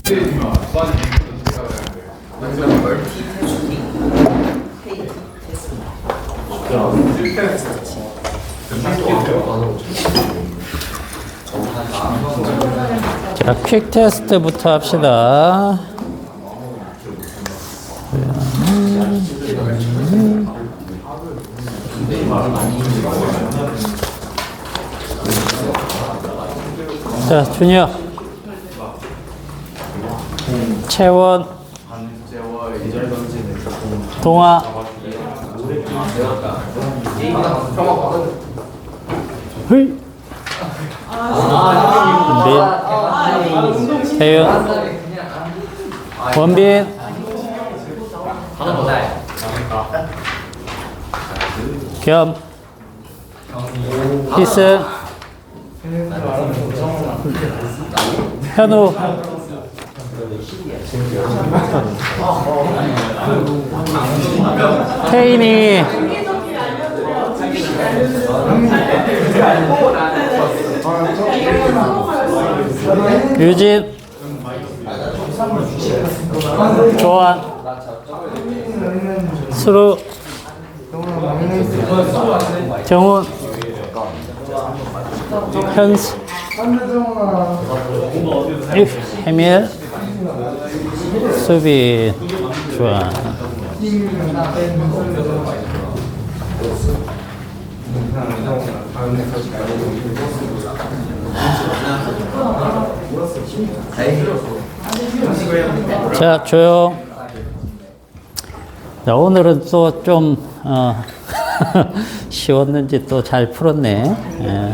자, 퀵 테스트부터 합시다. 자, 준혁, 채원, 동아, 헐, 민, 태윤, 원빈, 겸, 희승, 현우, 태인이, 유진, 조한, 수루, 정훈, 현수, 해밀, 수빈, 좋아. 자, 조용. 자, 오늘은 또 좀 쉬웠는지 또 잘 풀었네. 예.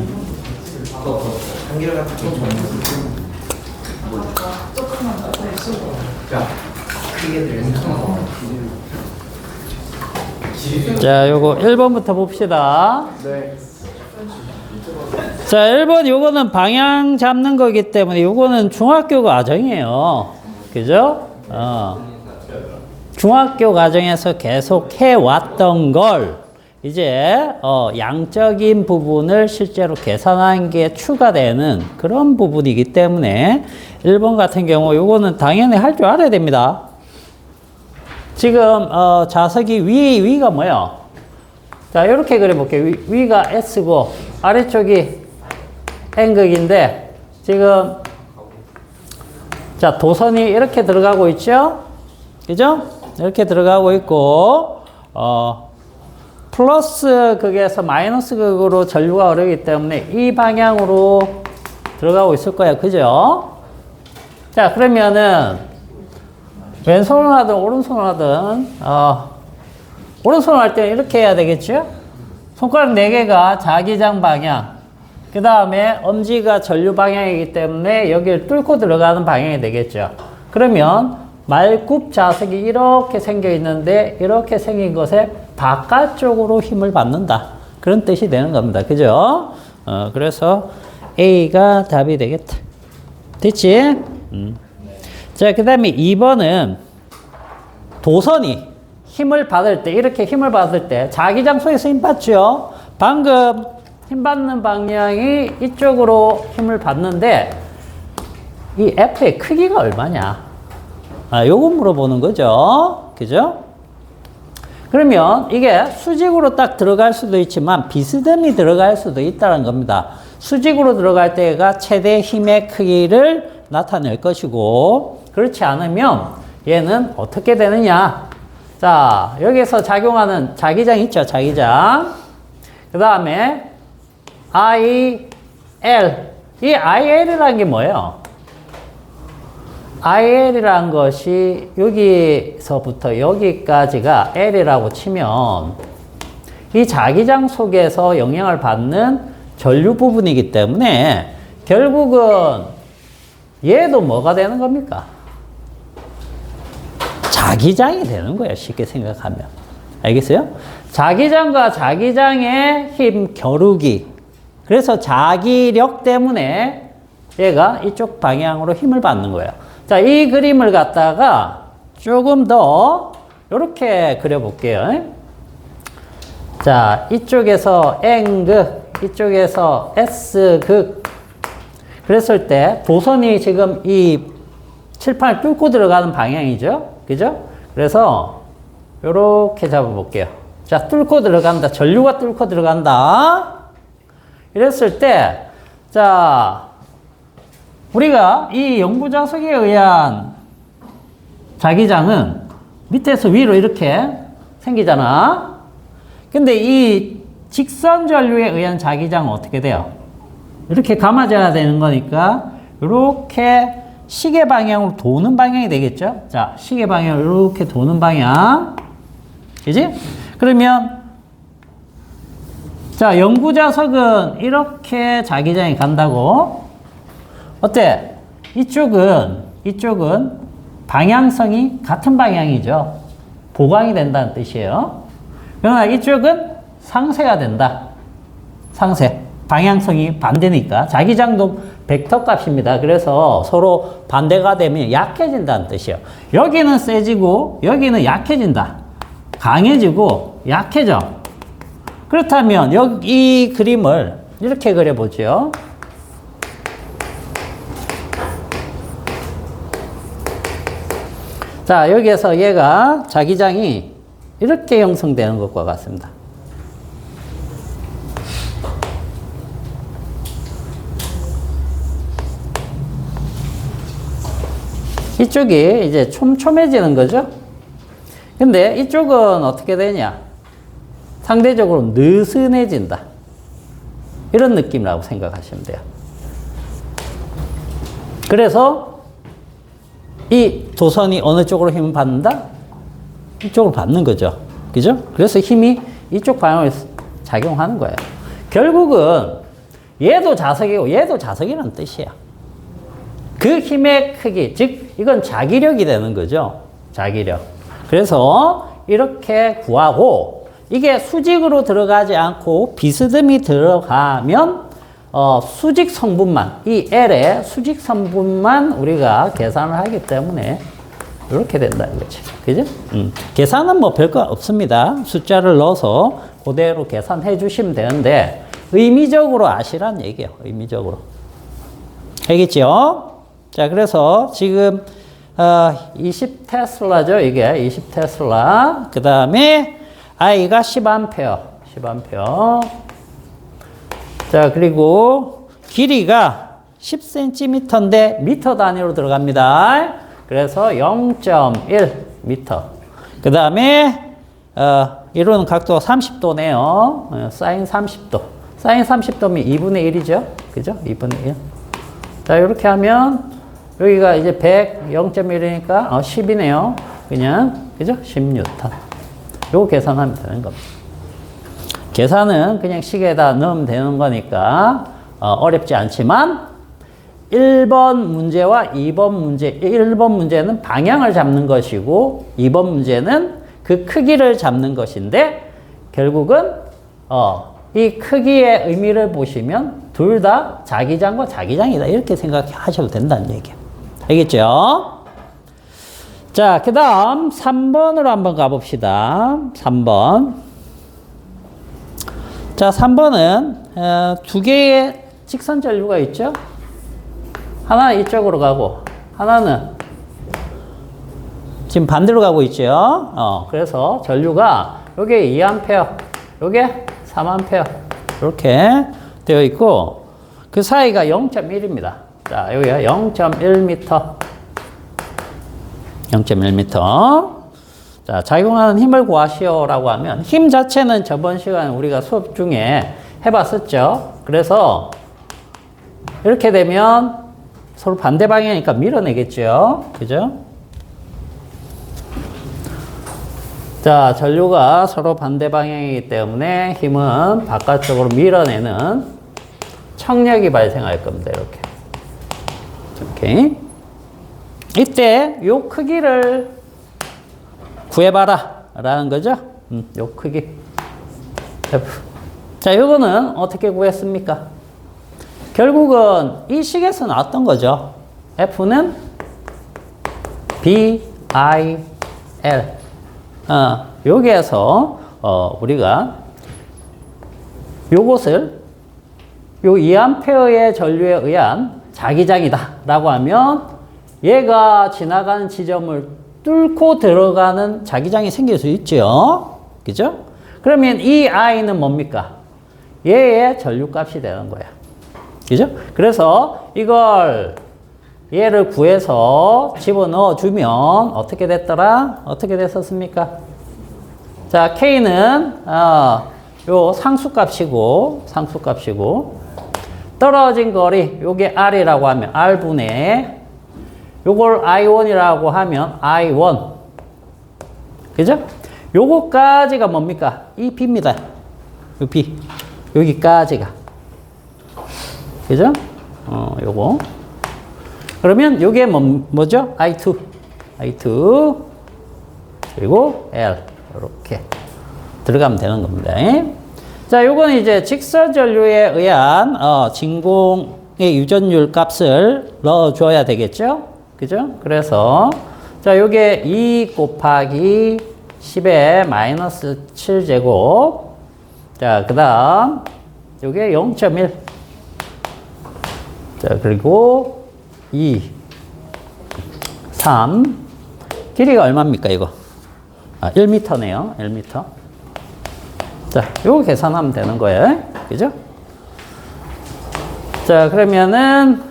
자, 요거 1번부터 봅시다. 네. 자, 1번 요거는 방향 잡는 거기 때문에 요거는 중학교 과정이에요. 그죠? 중학교 과정에서 계속 해왔던 걸 이제 양적인 부분을 실제로 계산한 게 추가되는 그런 부분이기 때문에 1번 같은 경우 요거는 당연히 할 줄 알아야 됩니다. 지금 자석이 위가 뭐예요? 자, 이렇게 그려볼게요. 위가 S고 아래쪽이 N극인데 지금 자, 도선이 이렇게 들어가고 있죠? 그죠? 이렇게 들어가고 있고 플러스 극에서 마이너스 극으로 전류가 흐르기 때문에 이 방향으로 들어가고 있을 거예요. 그죠? 자, 그러면은 왼손을 하든 오른손을 하든 오른손을 할 때는 이렇게 해야 되겠죠? 손가락 4개가 자기장 방향, 그 다음에 엄지가 전류 방향이기 때문에 여기를 뚫고 들어가는 방향이 되겠죠. 그러면 말굽 자석이 이렇게 생겨 있는데 이렇게 생긴 것에 바깥쪽으로 힘을 받는다. 그런 뜻이 되는 겁니다. 그죠? 그래서 A가 답이 되겠다. 됐지? 자, 그 다음에 2번은 도선이 힘을 받을 때, 이렇게 힘을 받을 때 자기장 속에서 힘 받죠? 방금 힘 받는 방향이 이쪽으로 힘을 받는데 이 F의 크기가 얼마냐? 요거 물어보는 거죠. 그죠? 그러면 이게 수직으로 딱 들어갈 수도 있지만 비스듬히 들어갈 수도 있다는 겁니다. 수직으로 들어갈 때가 최대 힘의 크기를 나타낼 것이고, 그렇지 않으면 얘는 어떻게 되느냐? 자, 여기서 작용하는 자기장 있죠? 자기장. 그 다음에 IL. 이 IL이라는 게 뭐예요? IL이라는 것이 여기서부터 여기까지가 L이라고 치면 이 자기장 속에서 영향을 받는 전류 부분이기 때문에 결국은 얘도 뭐가 되는 겁니까? 자기장이 되는 거예요. 쉽게 생각하면. 알겠어요? 자기장과 자기장의 힘 겨루기. 그래서 자기력 때문에 얘가 이쪽 방향으로 힘을 받는 거예요. 자, 이 그림을 갖다가 조금 더 이렇게 그려볼게요. 자, 이쪽에서 N극, 이쪽에서 S극. 그랬을 때 도선이 지금 이 칠판을 뚫고 들어가는 방향이죠. 그죠? 그래서 요렇게 잡아볼게요. 자, 뚫고 들어간다. 전류가 뚫고 들어간다. 이랬을 때, 자, 우리가 이 영구자석에 의한 자기장은 밑에서 위로 이렇게 생기잖아. 근데 이 직선 전류에 의한 자기장은 어떻게 돼요? 이렇게 감아져야 되는 거니까 이렇게 시계 방향으로 도는 방향이 되겠죠? 자, 시계 방향으로 이렇게 도는 방향. 그지? 그러면 자, 영구자석은 이렇게 자기장이 간다고. 어때? 이쪽은 방향성이 같은 방향이죠. 보강이 된다는 뜻이에요. 그러나 이쪽은 상쇄가 된다. 상쇄. 방향성이 반대니까. 자기장도 벡터 값입니다. 그래서 서로 반대가 되면 약해진다는 뜻이에요. 여기는 세지고 여기는 약해진다. 강해지고 약해져. 그렇다면 여기 이 그림을 이렇게 그려보죠. 자, 여기에서 얘가 자기장이 이렇게 형성되는 것과 같습니다. 이쪽이 이제 촘촘해지는 거죠. 근데 이쪽은 어떻게 되냐? 상대적으로 느슨해진다. 이런 느낌이라고 생각하시면 돼요. 그래서 이 도선이 어느 쪽으로 힘을 받는다? 이쪽으로 받는 거죠. 그죠? 그래서 힘이 이쪽 방향으로 작용하는 거예요. 결국은 얘도 자석이고 얘도 자석이라는 뜻이야. 그 힘의 크기, 즉 이건 자기력이 되는 거죠. 자기력. 그래서 이렇게 구하고 이게 수직으로 들어가지 않고 비스듬히 들어가면 수직 성분만, 이 L의 수직 성분만 우리가 계산을 하기 때문에 이렇게 된다는 거죠. 그죠? 계산은 뭐 별거 없습니다. 숫자를 넣어서 그대로 계산해 주시면 되는데 의미적으로 아시란 얘기예요. 의미적으로. 알겠죠? 자, 그래서 지금 20 테슬라죠. 이게 20 테슬라. 그 다음에 I가 10 암페어. 10 암페어. 자, 그리고 길이가 10cm인데 미터 단위로 들어갑니다. 그래서 0.1 미터. 그 다음에 이루는 각도가 30도네요. 사인 30도. 사인 30도면 2분의 1이죠. 그죠? 2분의 1. 자, 이렇게 하면 여기가 이제 100, 0.1이니까 10이네요. 그냥, 그죠? 10뉴턴. 요거 계산하면 되는 겁니다. 계산은 그냥 시계에다 넣으면 되는 거니까 어렵지 않지만 1번 문제와 2번 문제, 1번 문제는 방향을 잡는 것이고 2번 문제는 그 크기를 잡는 것인데 결국은 이 크기의 의미를 보시면 둘 다 자기장과 자기장이다. 이렇게 생각하셔도 된다는 얘기예요. 알겠죠? 자, 그 다음 3번으로 한번 가봅시다. 3번. 자, 3번은 두 개의 직선 전류가 있죠? 하나는 이쪽으로 가고 하나는 지금 반대로 가고 있죠? 그래서 전류가 요게 2A, 요게 3A 이렇게 되어 있고 그 사이가 0.1입니다. 자, 여기가 0.1m. 0.1m. 자, 작용하는 힘을 구하시오라고 하면 힘 자체는 저번 시간에 우리가 수업 중에 해봤었죠. 그래서 이렇게 되면 서로 반대 방향이니까 밀어내겠죠. 그죠? 자, 전류가 서로 반대 방향이기 때문에 힘은 바깥쪽으로 밀어내는 청력이 발생할 겁니다. 이렇게. 이때 요 크기를 구해봐라 라는 거죠. 요 크기 F. 자, 요거는 어떻게 구했습니까? 결국은 이 식에서 나왔던 거죠. F는 B, I, L. 여기에서 우리가 요것을 요 2A의 전류에 의한 자기장이다 라고 하면 얘가 지나가는 지점을 뚫고 들어가는 자기장이 생길 수 있죠. 그죠? 그러면 이 i는 뭡니까? 얘의 전류값이 되는 거야. 그죠? 그래서 이걸 얘를 구해서 집어넣어 주면 어떻게 됐더라? 어떻게 됐었습니까? 자, K는 요 상수값이고 떨어진 거리 요게 R이라고 하면 R분의 요걸 I1이라고 하면 I1. 그죠? 요거까지가 뭡니까? 이 B입니다. 요 B. 여기까지가. 그죠? 요거. 그러면 요게 뭐죠? I2. 그리고 L. 이렇게 들어가면 되는 겁니다. 자, 요건 이제 직선 전류에 의한 진공의 유전율 값을 넣어줘야 되겠죠? 그죠? 그래서 자, 요게 2 곱하기 10의 마이너스 7제곱. 자, 그 다음 요게 0.1. 자, 그리고 2, 3. 길이가 얼마입니까, 이거? 1m네요. 1m. 자, 요거 계산하면 되는 거예요. 그죠? 자, 그러면은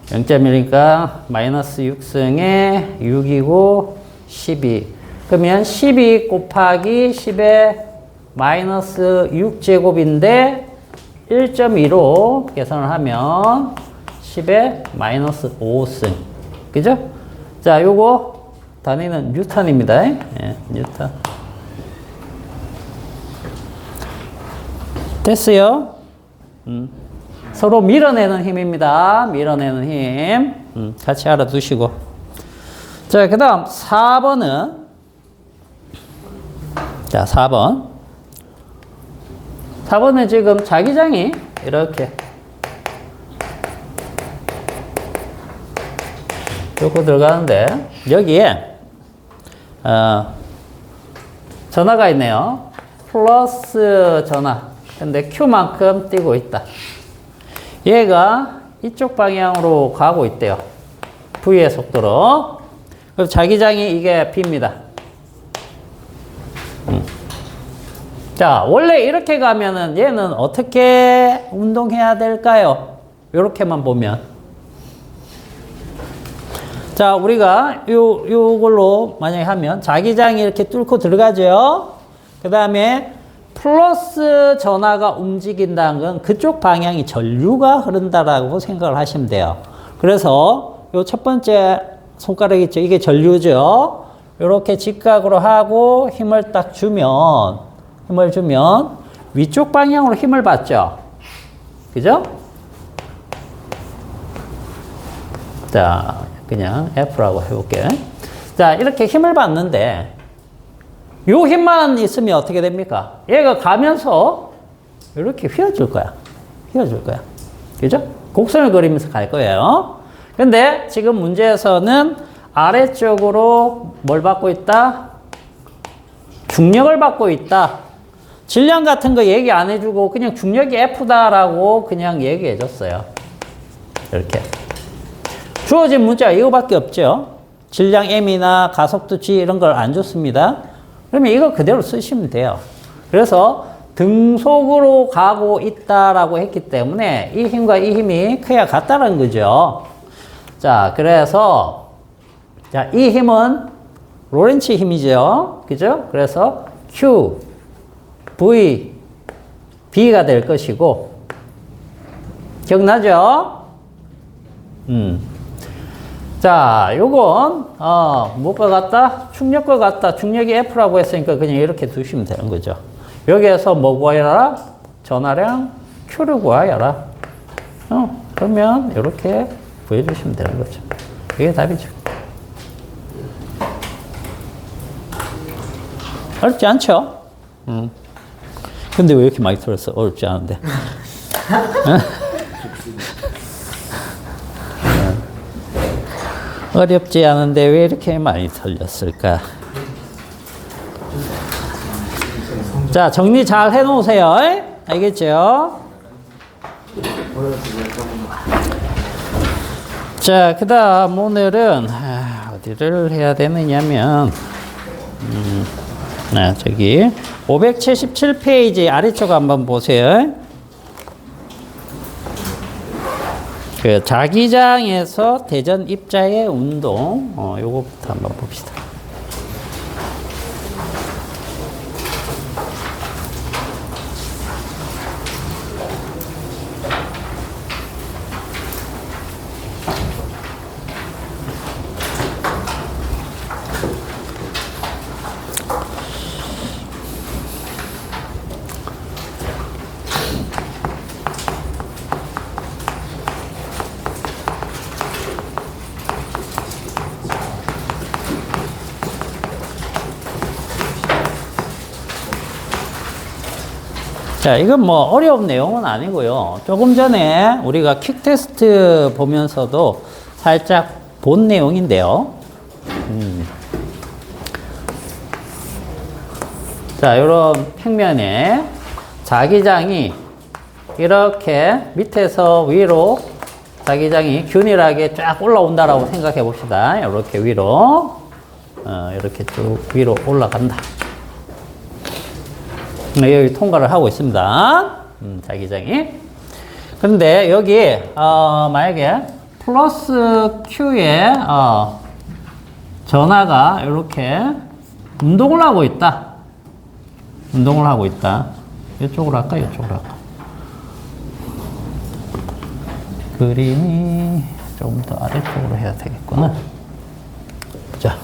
0.1이니까 마이너스 6승에 6이고 12. 그러면 12 곱하기 10의 마이너스 6제곱인데 1.2로 계산을 하면 10의 마이너스 5승. 그죠? 자, 요거 단위는 뉴턴입니다. 예, 뉴턴. 됐어요? 서로 밀어내는 힘입니다. 밀어내는 힘. 같이 알아두시고. 자, 그 다음 4번은 자, 4번. 4번은 지금 자기장이 이렇게 요거 들어가는데 여기에 전하가 있네요. 플러스 전하. 근데 Q만큼 뛰고 있다. 얘가 이쪽 방향으로 가고 있대요. V의 속도로. 그럼 자기장이 이게 B입니다. 자, 원래 이렇게 가면은 얘는 어떻게 운동해야 될까요? 이렇게만 보면. 자, 우리가 요걸로 만약에 하면 자기장이 이렇게 뚫고 들어가죠. 그 다음에 플러스 전하가 움직인다는 건 그쪽 방향이 전류가 흐른다라고 생각을 하시면 돼요. 그래서 요 첫 번째 손가락 있죠. 이게 전류죠. 이렇게 직각으로 하고 힘을 딱 주면 위쪽 방향으로 힘을 받죠. 그죠? 자, 그냥 F라고 해볼게요. 자, 이렇게 힘을 받는데 요 힘만 있으면 어떻게 됩니까? 얘가 가면서 이렇게 휘어질 거야. 그죠? 곡선을 그리면서 갈 거예요. 근데 지금 문제에서는 아래쪽으로 뭘 받고 있다? 중력을 받고 있다. 질량 같은 거 얘기 안 해주고 그냥 중력이 F다라고 그냥 얘기해 줬어요. 이렇게. 주어진 문자가 이거밖에 없죠. 질량 M이나 가속도 G 이런 걸 안 줬습니다. 그러면 이거 그대로 쓰시면 돼요. 그래서 등속으로 가고 있다라고 했기 때문에 이 힘과 이 힘이 크기가 같다는 거죠. 자, 그래서 자, 이 힘은 로렌츠 힘이죠. 그죠? 그래서 Q, V, B가 될 것이고 기억나죠? 자, 요건 뭐가 같다? 충력과 같다. 충력이 F라고 했으니까 그냥 이렇게 두시면 되는 거죠. 여기에서 뭐 구하여라? 전하량 Q를 구하여라. 그러면 이렇게 구해주시면 되는 거죠. 이게 답이죠. 어렵지 않죠? 근데 왜 이렇게 많이 틀었어? 어렵지 않은데. 어렵지 않은데 왜 이렇게 많이 틀렸을까? 자, 정리 잘 해놓으세요. 알겠죠? 자, 그 다음 오늘은, 어디를 해야 되느냐면, 저기, 577페이지 아래쪽 한번 보세요. 그 자기장에서 대전 입자의 운동, 요거부터 한번 봅시다. 자, 이건 뭐 어려운 내용은 아니고요. 조금 전에 우리가 퀵 테스트 보면서도 살짝 본 내용인데요. 자, 이런 평면에 자기장이 이렇게 밑에서 위로 자기장이 균일하게 쫙 올라온다라고 생각해 봅시다. 이렇게 위로, 이렇게 쭉 위로 올라간다. 여기 통과를 하고 있습니다. 자기장이. 그런데 여기, 만약에 플러스 Q에, 전하가 이렇게 운동을 하고 있다. 운동을 하고 있다. 이쪽으로 할까? 이쪽으로 할까? 그림이 조금 더 아래쪽으로 해야 되겠구나. 자.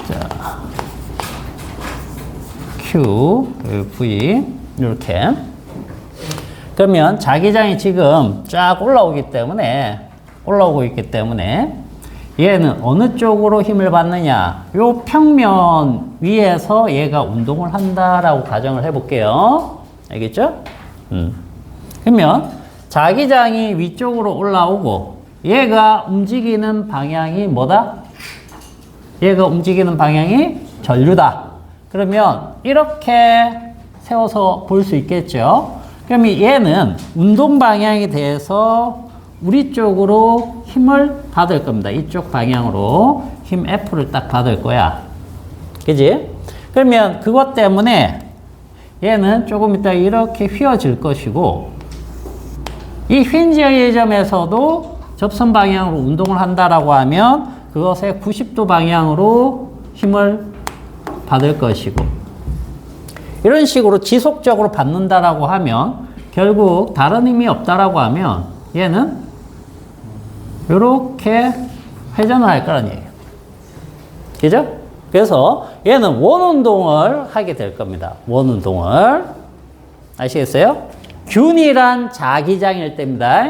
자, Q, V, 이렇게. 그러면 자기장이 지금 쫙 올라오고 있기 때문에 얘는 어느 쪽으로 힘을 받느냐? 요 평면 위에서 얘가 운동을 한다라고 가정을 해볼게요. 알겠죠? 그러면 자기장이 위쪽으로 올라오고 얘가 움직이는 방향이 뭐다? 얘가 움직이는 방향이 전류다. 그러면 이렇게 세워서 볼 수 있겠죠? 그러면 얘는 운동 방향에 대해서 우리 쪽으로 힘을 받을 겁니다. 이쪽 방향으로 힘 F를 딱 받을 거야. 그지? 그러면 그것 때문에 얘는 조금 이따 이렇게 휘어질 것이고 이 휜 지점에서도 접선 방향으로 운동을 한다라고 하면 그것의 90도 방향으로 힘을 받을 것이고 이런 식으로 지속적으로 받는다라고 하면 결국 다른 힘이 없다라고 하면 얘는 이렇게 회전을 할 거란 얘기예요. 그죠? 그래서 얘는 원운동을 하게 될 겁니다. 원운동을. 아시겠어요? 균일한 자기장일 때입니다.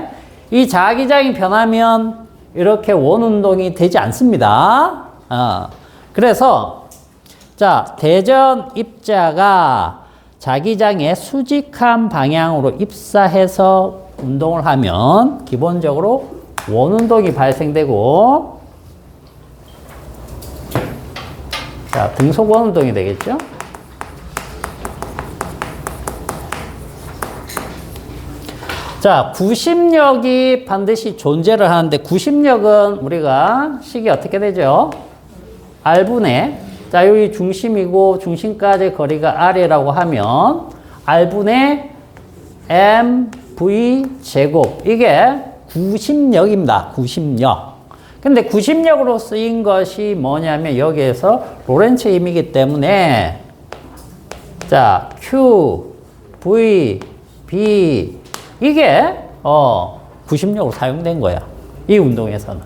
이 자기장이 변하면 이렇게 원운동이 되지 않습니다. 그래서 자, 대전 입자가 자기장의 수직한 방향으로 입사해서 운동을 하면 기본적으로 원운동이 발생되고 자, 등속 원운동이 되겠죠? 자, 구심력이 반드시 존재를 하는데 구심력은 우리가 식이 어떻게 되죠? R분의 자, 여기 중심이고 중심까지 거리가 R이라고 하면 R분의 MV 제곱 이게 구심력입니다. 구심력. 근데 구심력으로 쓰인 것이 뭐냐면 여기에서 로렌츠 힘이기 때문에 자, Q, V, B 이게 구심력으로 사용된 거야. 이 운동에서는.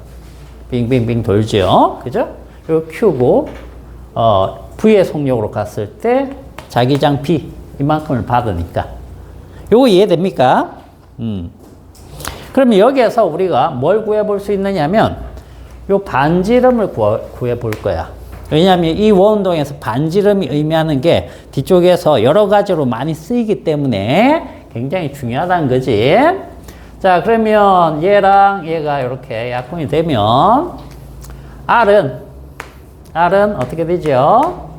빙빙빙 돌죠. 그죠? 요 Q고 V의 속력으로 갔을 때 자기장 B 이만큼을 받으니까. 요거 이해됩니까? 그러면 여기에서 우리가 뭘 구해볼 수 있느냐면 요 반지름을 구해볼 거야. 왜냐하면 이 원운동에서 반지름이 의미하는 게 뒤쪽에서 여러 가지로 많이 쓰이기 때문에 굉장히 중요하다는 거지. 자, 그러면 얘랑 얘가 이렇게 약분이 되면 R은 R은 어떻게 되죠?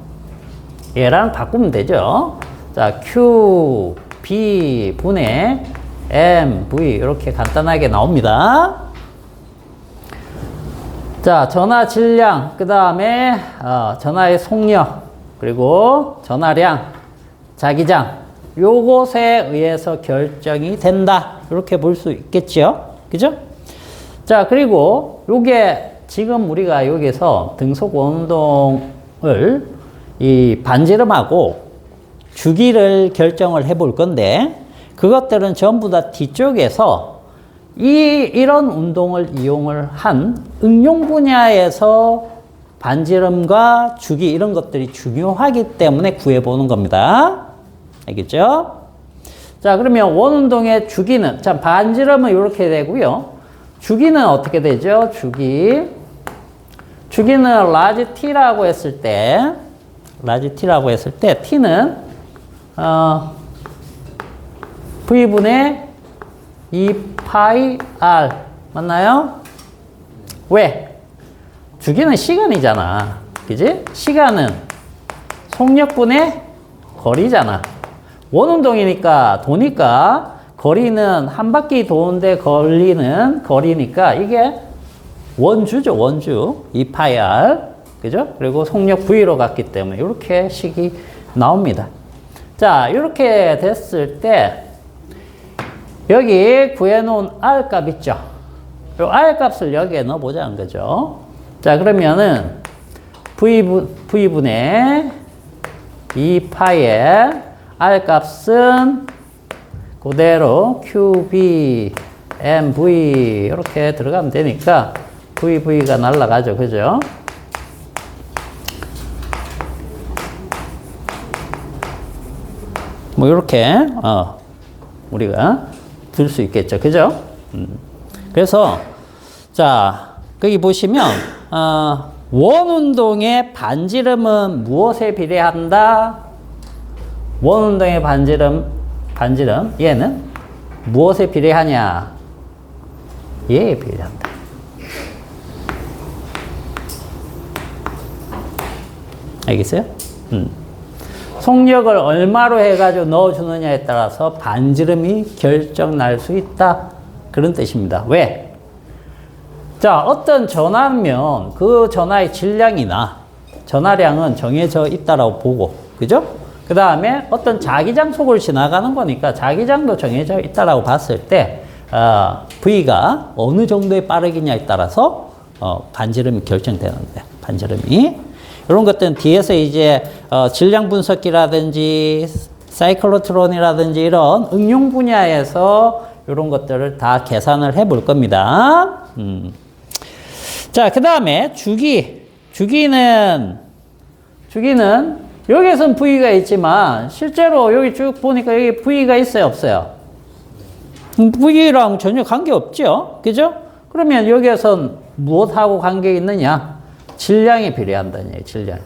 얘랑 바꾸면 되죠. 자, Q, B 분의 M, V 이렇게 간단하게 나옵니다. 자, 전하 질량, 그 다음에 전하의 속력, 그리고 전하량, 자기장 요것에 의해서 결정이 된다. 이렇게 볼 수 있겠죠. 그죠? 자, 그리고 요게 지금 우리가 여기서 등속 원운동을 이 반지름하고 주기를 결정을 해 볼 건데 그것들은 전부 다 뒤쪽에서 이런 운동을 이용을 한 응용 분야에서 반지름과 주기 이런 것들이 중요하기 때문에 구해보는 겁니다. 알겠죠? 자, 그러면 원운동의 주기는, 자, 반지름은 이렇게 되고요. 주기는 어떻게 되죠? 주기는 라지 T라고 했을 때, T는, V분의 2파이 R. 맞나요? 왜? 주기는 시간이잖아. 그지? 시간은 속력분의 거리잖아. 원운동이니까 도니까 거리는 한 바퀴 도는데 걸리는 거리니까 이게 원주죠. 원주. 2파이 R. 그죠? 그리고 속력 V로 갔기 때문에 이렇게 식이 나옵니다. 자, 이렇게 됐을 때 여기 구해놓은 R 값 있죠? 이 R 값을 여기에 넣어보자는 거죠. 자, 그러면은 V분의 2파이의 R 값은 그대로 QB, MV 이렇게 들어가면 되니까 VV가 날아가죠. 그죠? 뭐 이렇게 우리가 들 수 있겠죠. 그죠? 그래서 자, 거기 보시면 원운동의 반지름은 무엇에 비례한다? 원운동의 반지름 얘는 무엇에 비례하냐? 얘에 비례한다. 알겠어요? 속력을 얼마로 해가지고 넣어주느냐에 따라서 반지름이 결정 날 수 있다. 그런 뜻입니다. 왜? 자, 어떤 전하면 그 전하의 질량이나 전하량은 정해져 있다라고 보고, 그죠? 그 다음에 어떤 자기장 속을 지나가는 거니까 자기장도 정해져 있다라고 봤을 때, V가 어느 정도의 빠르기냐에 따라서, 반지름이 결정되는데, 반지름이. 이런 것들은 뒤에서 이제, 질량 분석기라든지, 사이클로트론이라든지 이런 응용 분야에서 이런 것들을 다 계산을 해 볼 겁니다. 자, 그 다음에 주기는 여기에선 V가 있지만 실제로 여기 쭉 보니까 여기 V가 있어요, 없어요? V랑 전혀 관계 없죠? 그죠? 그러면 여기에선 무엇하고 관계 있느냐? 질량이 비례한다는 얘기예요, 질량.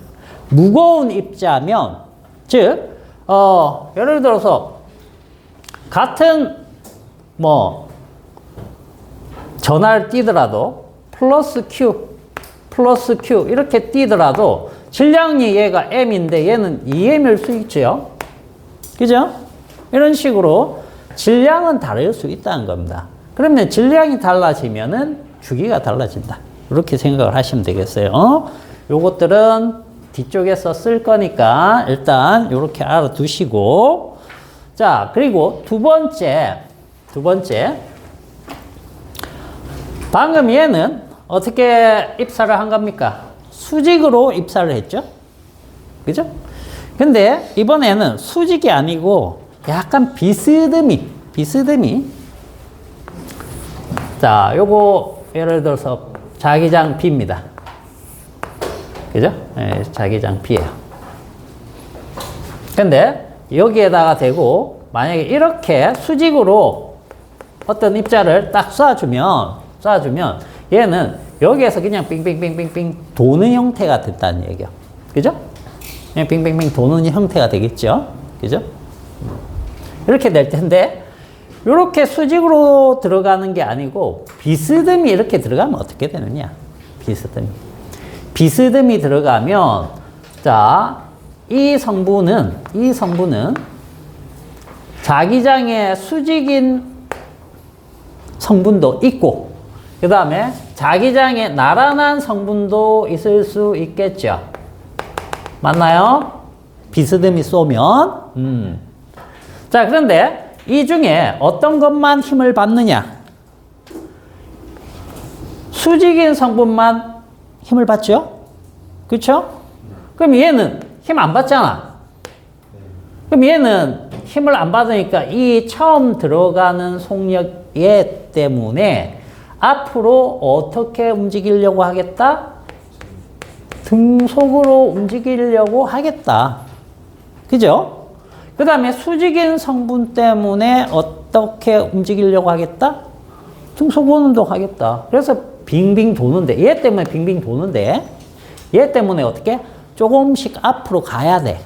무거운 입자면, 즉, 예를 들어서 같은 전하를 띄더라도 플러스 Q 이렇게 띄더라도 질량이 얘가 M인데 얘는 2M일 수 있죠. 그죠? 이런 식으로 질량은 다를 수 있다는 겁니다. 그러면 질량이 달라지면은 주기가 달라진다. 이렇게 생각을 하시면 되겠어요. 요것들은 뒤쪽에서 쓸 거니까 일단 이렇게 알아두시고. 자, 그리고 두 번째. 방금 얘는 어떻게 입사를 한 겁니까? 수직으로 입사를 했죠? 그죠? 근데 이번에는 수직이 아니고 약간 비스듬히. 자, 요거 예를 들어서 자기장 B입니다. 그죠? 네, 자기장 B예요. 근데 여기에다가 대고 만약에 이렇게 수직으로 어떤 입자를 딱 쏴주면 얘는 여기에서 그냥 빙빙빙빙빙 도는 형태가 됐다는 얘기야. 그죠? 그냥 빙빙빙 도는 형태가 되겠죠? 그죠? 이렇게 될 텐데, 이렇게 수직으로 들어가는 게 아니고, 비스듬히 이렇게 들어가면 어떻게 되느냐? 비스듬히 들어가면, 자, 이 성분은 자기장에 수직인 성분도 있고, 그 다음에 자기장에 나란한 성분도 있을 수 있겠죠. 맞나요? 비스듬히 쏘면. 자, 그런데 이 중에 어떤 것만 힘을 받느냐? 수직인 성분만 힘을 받죠? 그렇죠? 그럼 얘는 힘 안 받잖아. 그럼 얘는 힘을 안 받으니까 이 처음 들어가는 속력 얘 때문에 앞으로 어떻게 움직이려고 하겠다? 등속으로 움직이려고 하겠다. 그죠? 그 다음에 수직인 성분 때문에 어떻게 움직이려고 하겠다? 등속 운동 하겠다. 그래서 빙빙 도는데, 얘 때문에 빙빙 도는데, 얘 때문에 어떻게? 조금씩 앞으로 가야 돼.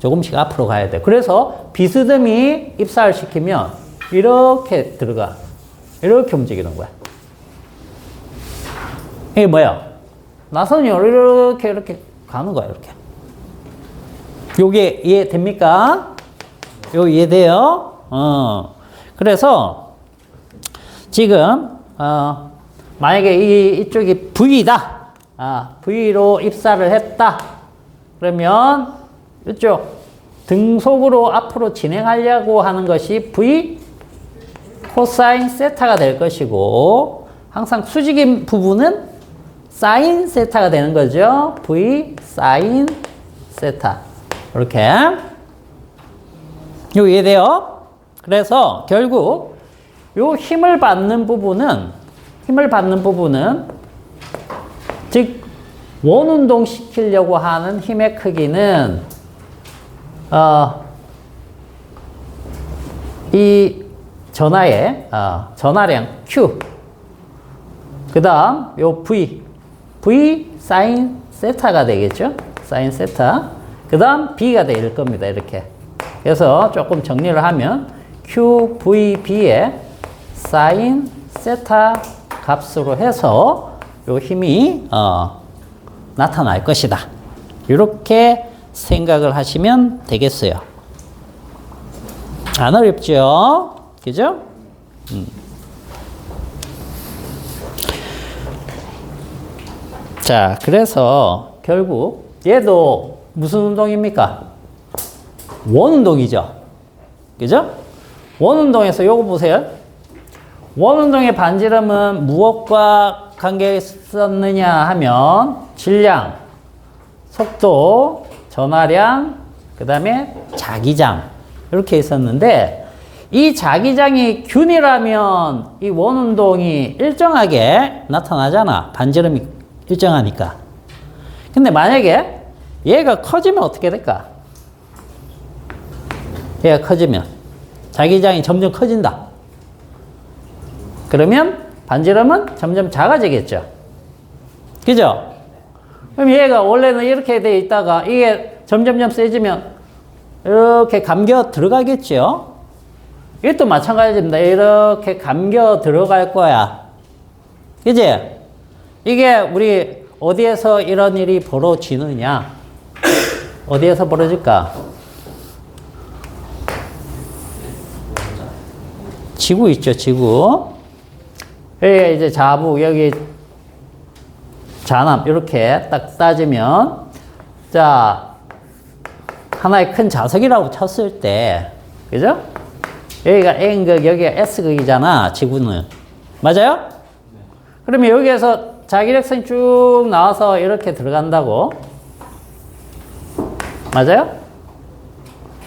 조금씩 앞으로 가야 돼. 그래서 비스듬히 입사를 시키면 이렇게 들어가. 이렇게 움직이는 거야. 이게 뭐야? 나선이 이렇게 가는 거야, 이렇게. 요게 이해됩니까? 요 이해돼요? 그래서 지금 만약에 이쪽이 V다. V로 입사를 했다. 그러면 이쪽 등속으로 앞으로 진행하려고 하는 것이 V 코사인 세타가 될 것이고, 항상 수직인 부분은 사인 세타가 되는 거죠. V 사인 세타. 이렇게. 이거 이해돼요? 그래서 결국 요 힘을 받는 부분은 즉 원운동 시키려고 하는 힘의 크기는 이 전하량 Q, 그 다음 요 V 사인 세타가 되겠죠. 사인 세타. 그 다음 B가 될 겁니다. 이렇게. 그래서 조금 정리를 하면 QVB의 사인 세타 값으로 해서 요 힘이 나타날 것이다. 이렇게 생각을 하시면 되겠어요. 안 어렵죠? 그죠? 자, 그래서 결국 얘도 무슨 운동입니까? 원운동이죠. 그죠? 원운동에서 요거 보세요. 원운동의 반지름은 무엇과 관계가 있었느냐 하면 질량, 속도, 전하량, 그 다음에 자기장 이렇게 있었는데, 이 자기장이 균이라면 이 원운동이 일정하게 나타나잖아. 반지름이 일정하니까. 근데 만약에 얘가 커지면 어떻게 될까? 얘가 커지면 자기장이 점점 커진다. 그러면 반지름은 점점 작아지겠죠. 그죠? 그럼 얘가 원래는 이렇게 돼 있다가 이게 점점점 세지면 이렇게 감겨 들어가겠죠. 이것도 마찬가지입니다. 이렇게 감겨 들어갈 거야. 그지? 이게 우리 어디에서 이런 일이 벌어지느냐? 어디에서 벌어질까? 지구 있죠, 지구. 여기 이제 자부, 여기 자남, 이렇게 딱 따지면, 자, 하나의 큰 자석이라고 쳤을 때, 그죠? 여기가 N극, 여기가 S극이잖아, 지구는. 맞아요? 그러면 여기에서 자기력선이 쭉 나와서 이렇게 들어간다고. 맞아요?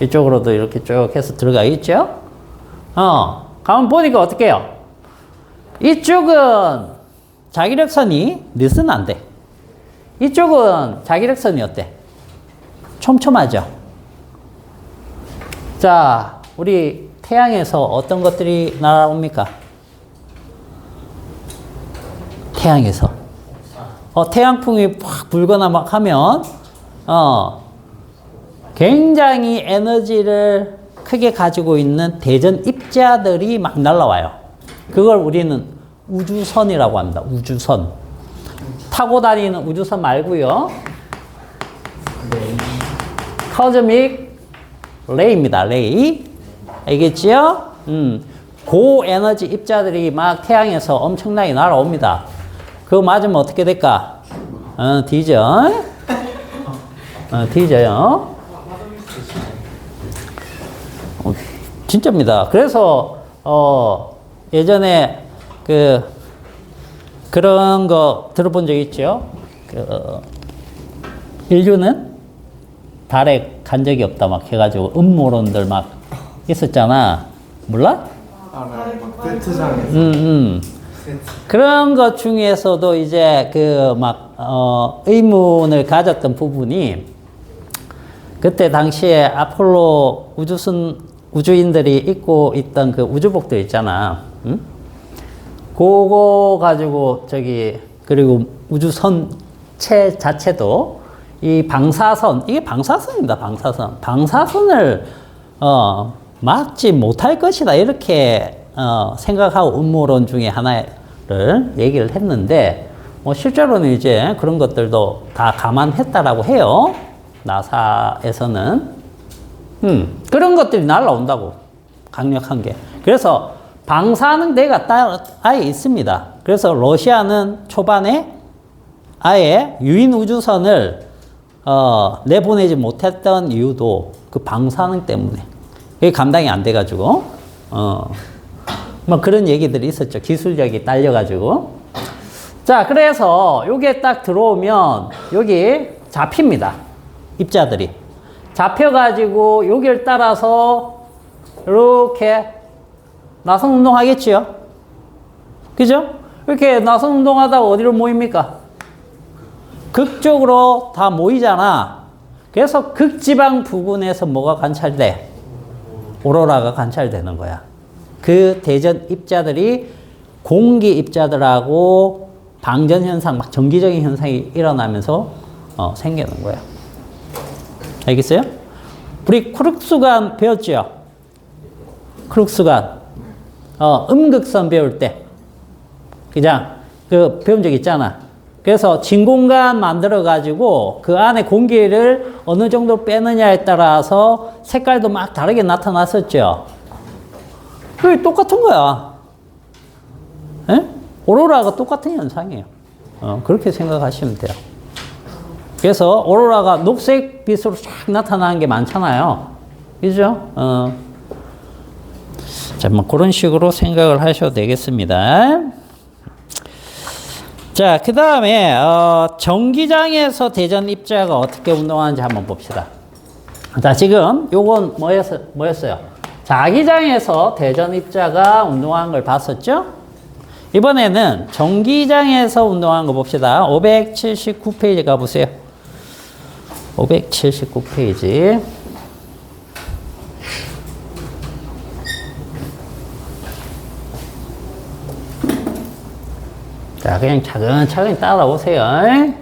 이쪽으로도 이렇게 쭉 해서 들어가 있죠? 가만 보니까 어떻게 해요? 이쪽은 자기력선이 늦은 안 돼. 이쪽은 자기력선이 어때? 촘촘하죠? 자, 우리 태양에서 어떤 것들이 날아옵니까? 태양에서. 태양풍이 확 불거나 막 하면, 굉장히 에너지를 크게 가지고 있는 대전 입자들이 막 날아와요. 그걸 우리는 우주선이라고 합니다. 우주선. 타고 다니는 우주선 말고요. 코스믹 레이입니다. 레이. 알겠지요? 고에너지 입자들이 막 태양에서 엄청나게 날아옵니다. 그거 맞으면 어떻게 될까? 뒤져. 뒤져요. 진짜입니다. 그래서, 예전에 그런 거 들어본 적 있죠? 인류는 달에 간 적이 없다 막 해가지고 음모론들 막 있었잖아. 몰라? 알아요. 막 세트장에서. 그런 것 중에서도 이제 의문을 가졌던 부분이 그때 당시에 아폴로 우주인들이 입고 있던 그 우주복들 있잖아. 응? 그거 가지고 그리고 우주선체 자체도 이 방사선, 이게 방사선입니다. 방사선을 막지 못할 것이다. 이렇게 생각하고 음모론 중에 하나를 얘기를 했는데, 실제로는 이제 그런 것들도 다 감안했다라고 해요. 나사에서는. 그런 것들이 날라온다고. 강력한 게. 그래서 방사능대가 아예 있습니다. 그래서 러시아는 초반에 아예 유인 우주선을 내보내지 못했던 이유도 그 방사능 때문에. 그게 감당이 안 돼가지고, 그런 얘기들이 있었죠. 기술력이 딸려가지고. 자, 그래서 요게 딱 들어오면 여기 잡힙니다. 입자들이. 잡혀가지고 여기를 따라서 이렇게 나선 운동하겠지요? 그죠? 이렇게 나선 운동하다가 어디로 모입니까? 극쪽으로 다 모이잖아. 그래서 극지방 부근에서 뭐가 관찰돼? 오로라가 관찰되는 거야. 그 대전 입자들이 공기 입자들하고 방전 현상, 막 정기적인 현상이 일어나면서 생기는 거야. 알겠어요? 우리 크룩스관 배웠죠? 크룩스관. 음극선 배울 때. 그냥 배운 적 있잖아. 그래서 진공관 만들어가지고 그 안에 공기를 어느 정도 빼느냐에 따라서 색깔도 막 다르게 나타났었죠. 그게 똑같은 거야. 에? 오로라가 똑같은 현상이에요. 그렇게 생각하시면 돼요. 그래서 오로라가 녹색 빛으로 쫙 나타나는 게 많잖아요. 그죠? 자, 그런 식으로 생각을 하셔도 되겠습니다. 자, 그 다음에, 전기장에서 대전 입자가 어떻게 운동하는지 한번 봅시다. 자, 지금 요건 뭐였어요? 자기장에서 대전 입자가 운동하는 걸 봤었죠? 이번에는 전기장에서 운동하는 거 봅시다. 579페이지 가보세요. 579페이지. 자, 그냥 차근차근히 따라오세요.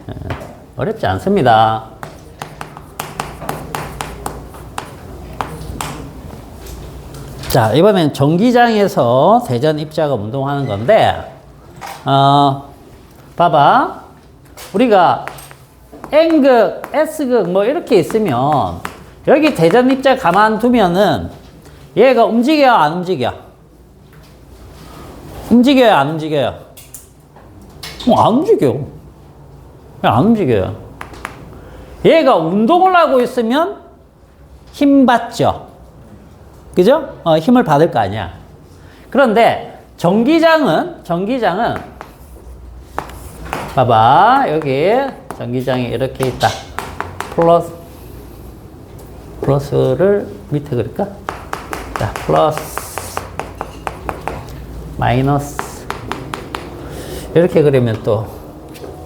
어렵지 않습니다. 자, 이번엔 전기장에서 대전 입자가 운동하는 건데, 봐봐. 우리가 N극, S극 이렇게 있으면, 여기 대전 입자 가만두면은, 얘가 움직여요, 안 움직여? 움직여요, 안 움직여요? 안 움직여. 안 움직여요. 얘가 운동을 하고 있으면 힘 받죠. 그죠? 힘을 받을 거 아니야. 그런데 전기장은 봐봐. 여기 전기장이 이렇게 있다. 플러스를 밑에 그릴까? 자, 플러스 마이너스 이렇게 그리면 또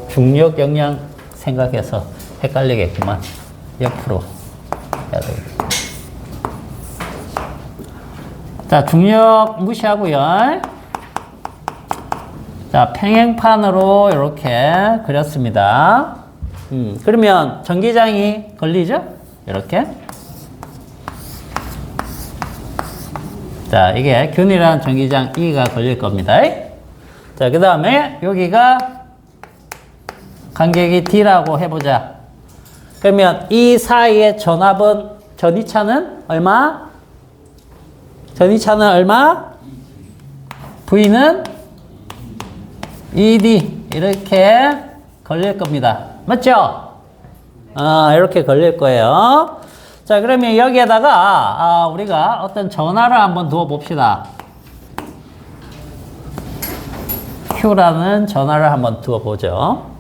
중력 영향 생각해서 헷갈리겠구만. 옆으로 해야 되겠다. 자, 중력 무시하고요. 자, 평행판으로 이렇게 그렸습니다. 그러면 전기장이 걸리죠? 이렇게. 자, 이게 균일한 전기장 E가 걸릴 겁니다. 자, 그 다음에 여기가 간격이 D라고 해보자. 그러면 이 사이의 전압은, 전이차는 얼마? 전이차는 얼마? V는 ED. 이렇게 걸릴 겁니다. 맞죠? 이렇게 걸릴 거예요. 자, 그러면 여기에다가, 우리가 어떤 전화를 한번 두어 봅시다. Q라는 전화를 한번 두어 보죠.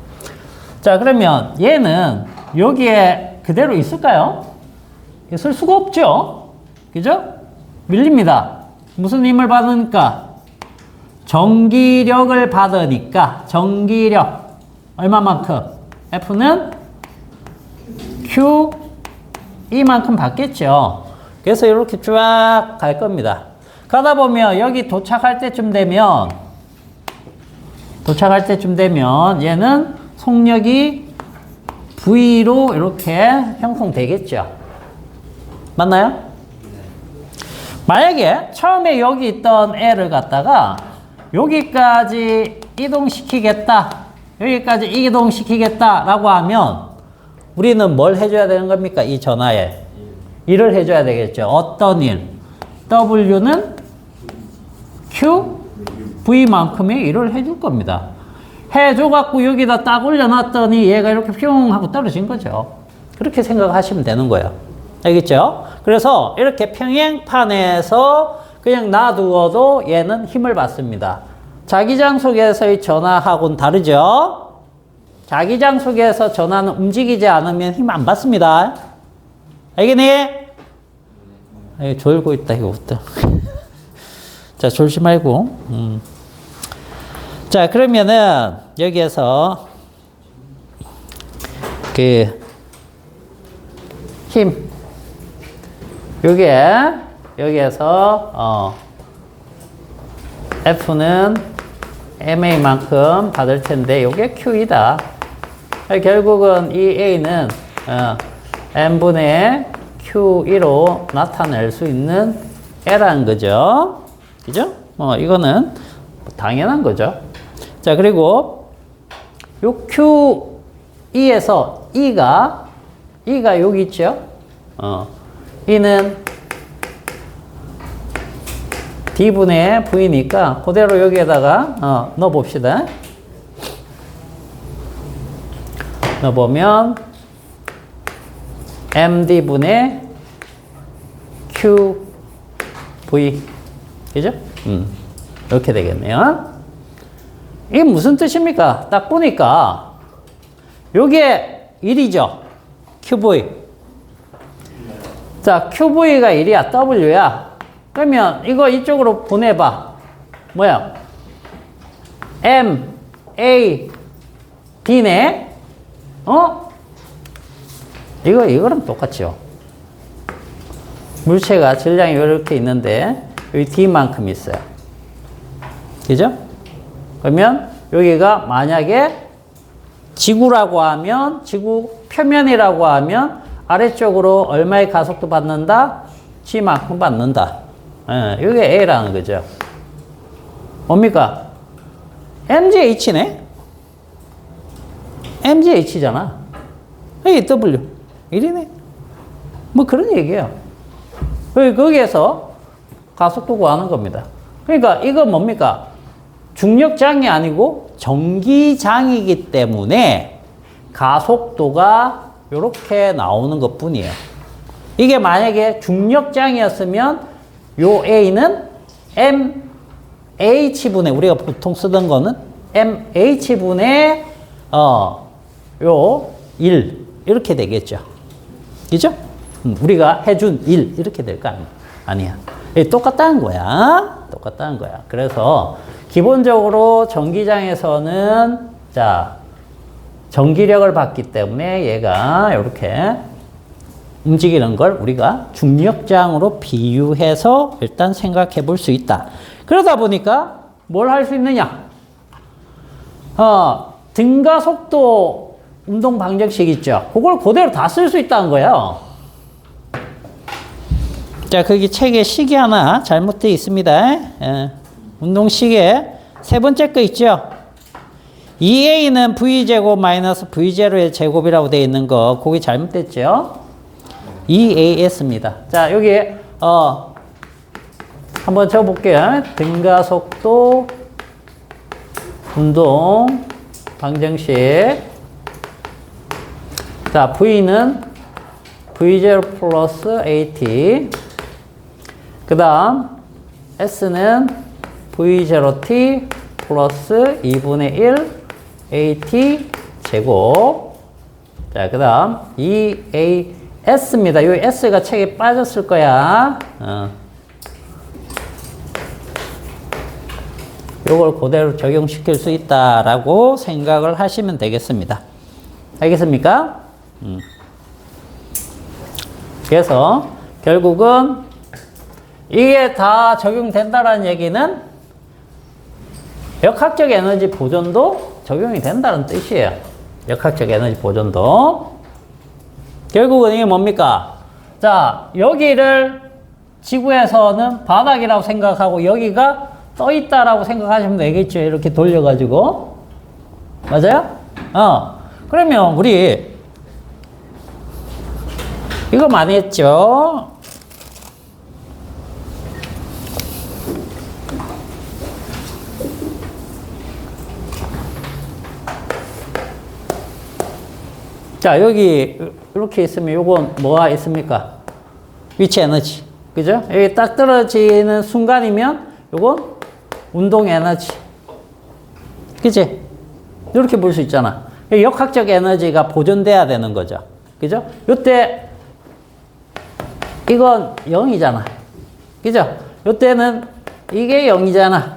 자, 그러면 얘는 여기에 그대로 있을까요? 있을 수가 없죠? 그죠? 밀립니다. 무슨 힘을 받으니까? 전기력을 받으니까, 전기력. 얼마만큼? F는 Q, 이만큼 받겠죠. 그래서 이렇게 쫙 갈 겁니다. 가다 보면 여기 도착할 때쯤 되면 얘는 속력이 V로 이렇게 형성되겠죠. 맞나요? 만약에 처음에 여기 있던 애를 갖다가 여기까지 이동시키겠다, 여기까지 이동시키겠다라고 하면 우리는 뭘 해줘야 되는 겁니까? 이 전화에 일을 해줘야 되겠죠. 어떤 일? W는 Q, V만큼의 일을 해줄 겁니다. 해줘갖고 여기다 딱 올려놨더니 얘가 이렇게 뿅 하고 떨어진 거죠. 그렇게 생각하시면 되는 거예요. 알겠죠? 그래서 이렇게 평행판에서 그냥 놔두어도 얘는 힘을 받습니다. 자기장 속에서의 전화하고는 다르죠? 자기장 속에서 전화는 움직이지 않으면 힘 안 받습니다. 알겠니? 졸고 있다, 이거부터. 자, 졸지 말고. 자, 그러면은, 여기에서, 힘. 여기에서, F는 MA만큼 받을 텐데, 요게 Q이다. 결국은 이 A는, N분의 Q2로 나타낼 수 있는 애라는 거죠. 그죠? 이거는 당연한 거죠. 자, 그리고 요 Q2에서 E가 여기 있죠? E는 D분의 V니까 그대로 여기에다가 넣어봅시다. 넣어보면 MD분의 QV. 그죠? 이렇게 되겠네요. 이게 무슨 뜻입니까? 딱 보니까, 요게 1이죠? QV. 자, QV가 1이야. W야. 그러면 이거 이쪽으로 보내봐. 뭐야? M, A, D네? 이거랑 똑같죠. 물체가 질량이 이렇게 있는데 여기 D만큼 있어요. 그죠? 그러면 여기가 만약에 지구라고 하면, 지구 표면이라고 하면 아래쪽으로 얼마의 가속도 받는다? G만큼 받는다. 이게 A라는 거죠. 뭡니까? MGH네? MGH잖아. 여기 W. 1이네. 뭐 그런 얘기예요. 거기에서 가속도 구하는 겁니다. 그러니까 이건 뭡니까? 중력장이 아니고 전기장이기 때문에 가속도가 이렇게 나오는 것 뿐이에요. 이게 만약에 중력장이었으면 요 A는 MH분의, 우리가 보통 쓰던 거는 MH분의 요 1 이렇게 되겠죠. 그죠? 우리가 해준 1 이렇게 될 거 아니야. 똑같다는 거야. 똑같다는 거야. 그래서 기본적으로 전기장에서는 자, 전기력을 받기 때문에 얘가 이렇게 움직이는 걸 우리가 중력장으로 비유해서 일단 생각해 볼 수 있다. 그러다 보니까 뭘 할 수 있느냐? 등가속도 운동 방정식 있죠? 그걸 그대로 다 쓸 수 있다는 거예요. 자, 거기 책에 시계 하나 잘못되어 있습니다. 운동 시계 세 번째 거 있죠? 2a는 v제곱 마이너스 v0의 제곱이라고 되어 있는 거, 그게 잘못됐죠? 2as입니다. 자, 여기, 한번 적어볼게요. 등가속도, 운동, 방정식. 자, v는 v0 플러스 at. 그 다음, s는 v0t 플러스 2분의 1 at 제곱. 자, 그 다음 2as입니다. 이 s가 책에 빠졌을 거야. 요걸 그대로 적용시킬 수 있다라고 생각을 하시면 되겠습니다. 알겠습니까? 그래서 결국은 이게 다 적용된다라는 얘기는 역학적 에너지 보존도 적용이 된다는 뜻이에요. 역학적 에너지 보존도. 결국은 이게 뭡니까? 자, 여기를 지구에서는 바닥이라고 생각하고 여기가 떠 있다라고 생각하시면 되겠죠. 이렇게 돌려가지고. 맞아요? 그러면 우리 이거 많이 했죠? 자, 여기 이렇게 있으면 요건 뭐가 있습니까? 위치 에너지. 그죠? 여기 딱 떨어지는 순간이면 요건 운동 에너지. 그치? 이렇게 볼 수 있잖아. 역학적 에너지가 보존돼야 되는 거죠. 그죠? 요때 이건 0이잖아. 그죠? 요때는 이게 0이잖아.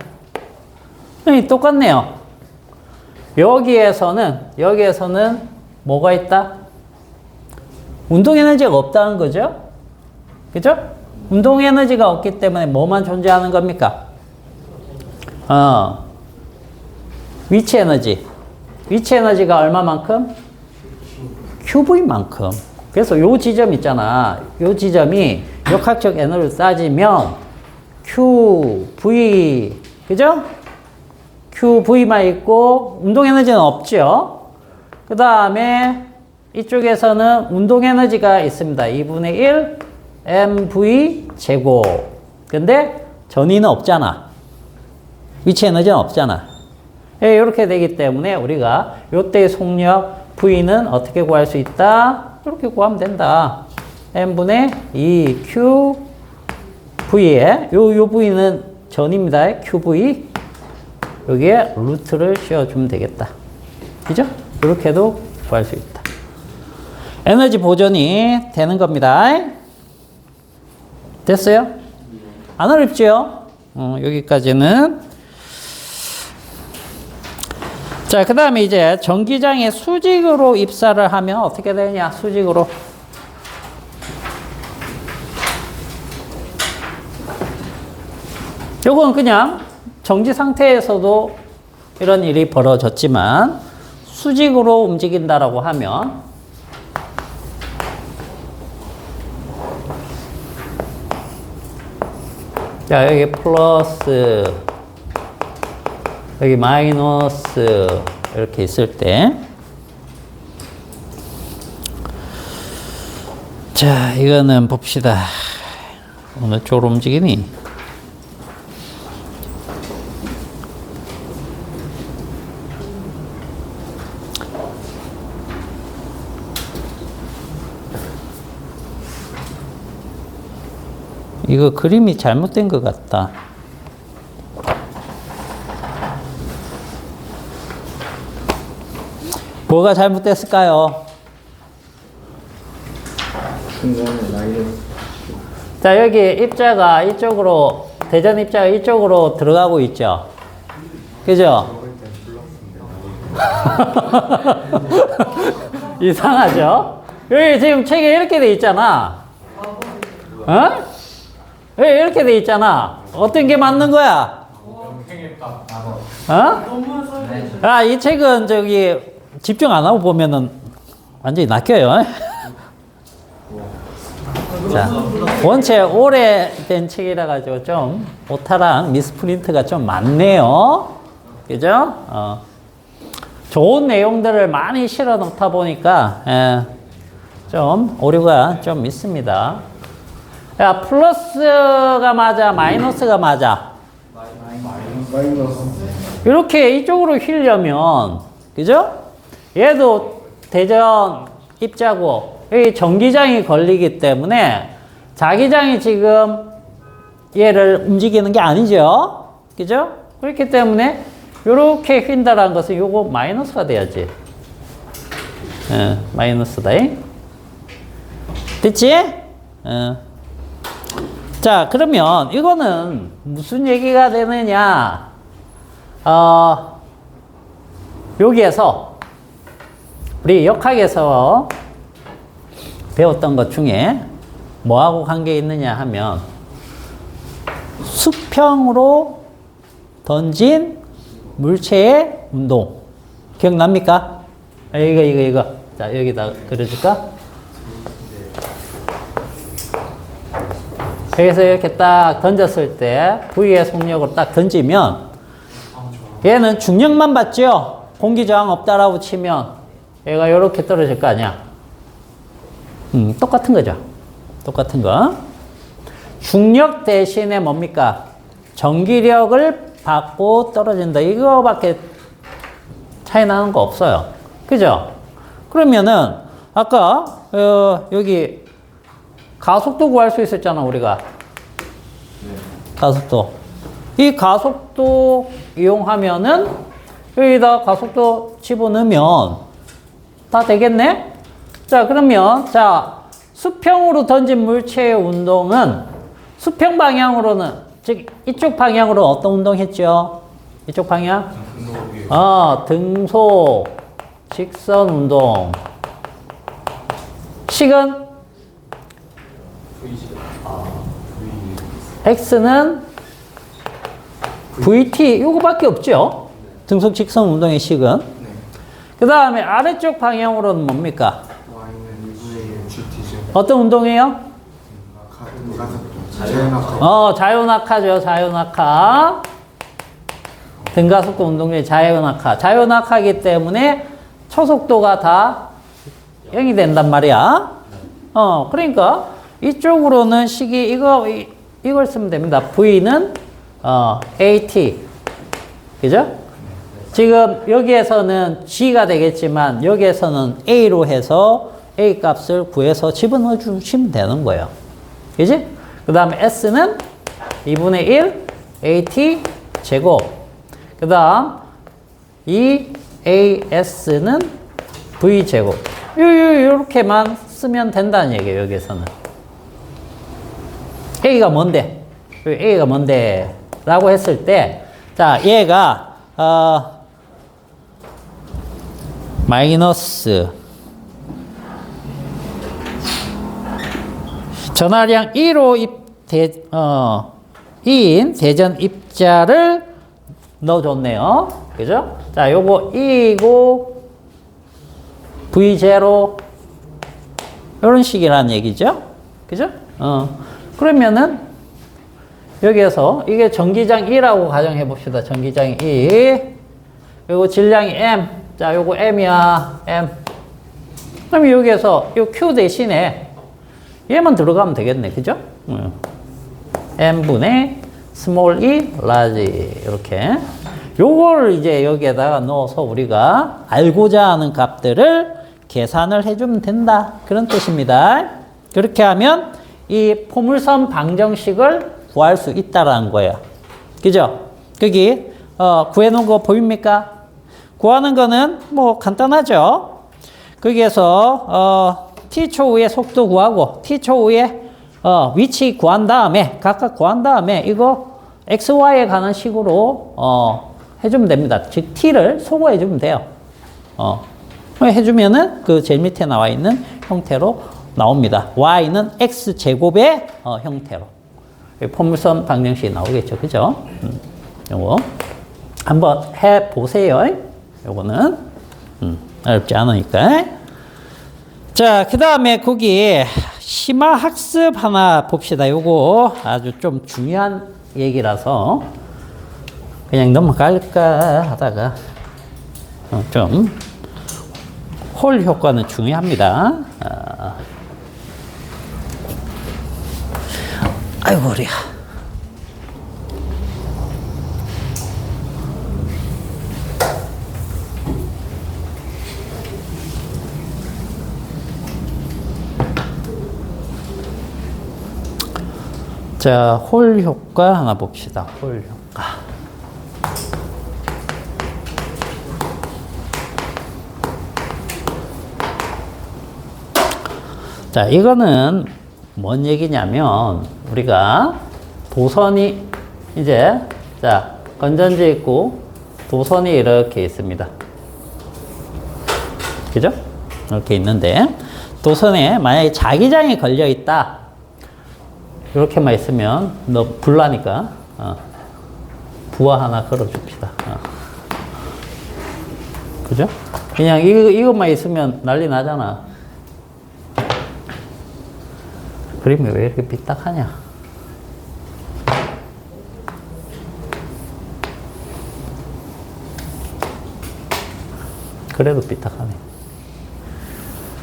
똑같네요. 여기에서는 뭐가 있다? 운동 에너지가 없다는 거죠? 그죠? 운동 에너지가 없기 때문에 뭐만 존재하는 겁니까? 위치 에너지. 위치 에너지가 얼마만큼? QV만큼. 그래서 요 지점 있잖아. 요 지점이 역학적 에너지를 따지면 QV, 그죠? QV만 있고 운동 에너지는 없죠? 그 다음에 이쪽에서는 운동 에너지가 있습니다. 2분의 1 mv 제곱. 근데 전위는 없잖아. 위치 에너지는 없잖아. 이렇게 되기 때문에 우리가 이때의 속력 v는 어떻게 구할 수 있다? 이렇게 구하면 된다. m분의 2q v에 요 v는 전입니다. qv 여기에 루트를 씌워주면 되겠다. 그죠? 이렇게도 구할 수 있다. 에너지 보존이 되는 겁니다. 됐어요? 안 어렵죠? 여기까지는. 자, 그 다음에 이제 전기장에 수직으로 입사를 하면 어떻게 되냐? 수직으로. 요건 그냥 정지 상태에서도 이런 일이 벌어졌지만 수직으로 움직인다라고 하면 자, 여기 플러스 여기 마이너스 이렇게 있을 때 자, 이거는 봅시다. 어느 쪽으로 움직이니? 이거 그림이 잘못된 것 같다. 뭐가 잘못됐을까요? 중간에 마이너스. 자, 여기 입자가 이쪽으로, 대전 입자가 이쪽으로 들어가고 있죠? 그죠? 이상하죠? 여기 지금 책에 이렇게 돼 있잖아. 왜 이렇게 돼 있잖아. 어떤 게 맞는 거야? 이 책은 저기 집중 안 하고 보면은 완전히 낚여요. 자, 원체 오래된 책이라 가지고 좀 오타랑 미스프린트가 좀 많네요. 그죠? 좋은 내용들을 많이 실어 놓다 보니까 좀 오류가 좀 있습니다. 야, 플러스가 맞아, 마이너스가 맞아? 마이너스. 이렇게 이쪽으로 휘려면, 그죠? 얘도 대전 입자고, 여기 전기장이 걸리기 때문에 자기장이 지금 얘를 움직이는 게 아니죠? 그죠? 그렇기 때문에 이렇게 휜다라는 것은 요거 마이너스가 돼야지. 마이너스다. 됐지? 자, 그러면 이거는 무슨 얘기가 되느냐? 여기에서 우리 역학에서 배웠던 것 중에 뭐하고 관계 있느냐 하면 수평으로 던진 물체의 운동. 기억납니까? 이거. 자, 여기다 그려줄까? 여기서 이렇게 딱 던졌을 때 V의 속력으로 딱 던지면 얘는 중력만 받죠? 공기 저항 없다라고 치면 얘가 이렇게 떨어질 거 아니야? 똑같은 거죠. 똑같은 거. 중력 대신에 뭡니까? 전기력을 받고 떨어진다. 이거밖에 차이 나는 거 없어요. 그죠? 그러면은 아까 여기 가속도 구할 수 있었잖아, 우리가. 가속도. 이 가속도 이용하면은 여기다 가속도 집어넣으면 다 되겠네? 자, 그러면 자, 수평으로 던진 물체의 운동은 수평 방향으로는, 즉 이쪽 방향으로 어떤 운동 했죠? 이쪽 방향? 등속 직선 운동. 식은 X는 VT 요거밖에 없죠? 등속 직선 운동의 식은. 그 다음에 아래쪽 방향으로는 뭡니까? 어떤 운동이에요? 자유낙하죠. 자유낙하. 등가속도 운동 중에 자유낙하. 자유낙하이기 때문에 초속도가 다 0이 된단 말이야. 그러니까 이쪽으로는 식이 이걸 쓰면 됩니다. V는 AT. 그죠? 지금 여기에서는 G가 되겠지만 여기에서는 A로 해서 A 값을 구해서 집어넣어 주시면 되는 거예요. 그지? 그 다음에 S는 2분의 1 AT 제곱. 그 다음 이 AS는 V 제곱. 이렇게만 쓰면 된다는 얘기예요. 여기에서는. A가 뭔데? A가 뭔데? 라고 했을 때, 자, 얘가 마이너스 전하량 2로 2인 대전 입자를 넣어줬네요. 그죠? 자, 요거 2이고 V0 이런 식이라는 얘기죠. 그죠? 그러면은 여기에서 이게 전기장 2라고 가정해 봅시다. 전기장 2. 그리고 질량이 M. 자, 요거 M이야. M. 그럼 여기에서 요 Q 대신에 얘만 들어가면 되겠네. 그죠? M분의 스몰 e 라지. 이렇게. 요걸 이제 여기에다가 넣어서 우리가 알고자 하는 값들을 계산을 해주면 된다. 그런 뜻입니다. 그렇게 하면 이 포물선 방정식을 구할 수 있다라는 거예요. 그죠? 거기 구해놓은 거 보입니까? 구하는 거는 뭐 간단하죠. 거기에서 t초 후에 속도 구하고 t초 후에 위치 구한 다음에 각각 구한 다음에 이거 x, y에 관한 식으로 해주면 됩니다. 즉 t를 소거해 주면 돼요. 해주면은 그 제일 밑에 나와 있는 형태로 나옵니다. y는 x 제곱의 형태로. 포물선 방정식이 나오겠죠. 그죠? 요거 한번 해 보세요. 요거는 어렵지 않으니까. 자, 그 다음에 거기 심화 학습 하나 봅시다. 요거 아주 좀 중요한 얘기라서 그냥 넘어갈까 하다가 좀 홀 효과는 중요합니다. 아이고 허리야. 자, 홀 효과 하나 봅시다. 홀 효과. 자, 이거는 뭔 얘기냐면 우리가 도선이 이제 자, 건전지 있고 도선이 이렇게 있습니다. 그죠? 이렇게 있는데 도선에 만약에 자기장이 걸려 있다. 이렇게만 있으면 너 불나니까 부하 하나 걸어줍시다. 그죠? 그냥 이것만 있으면 난리 나잖아. 그림이 왜 이렇게 삐딱하냐? 그래도 삐딱하네.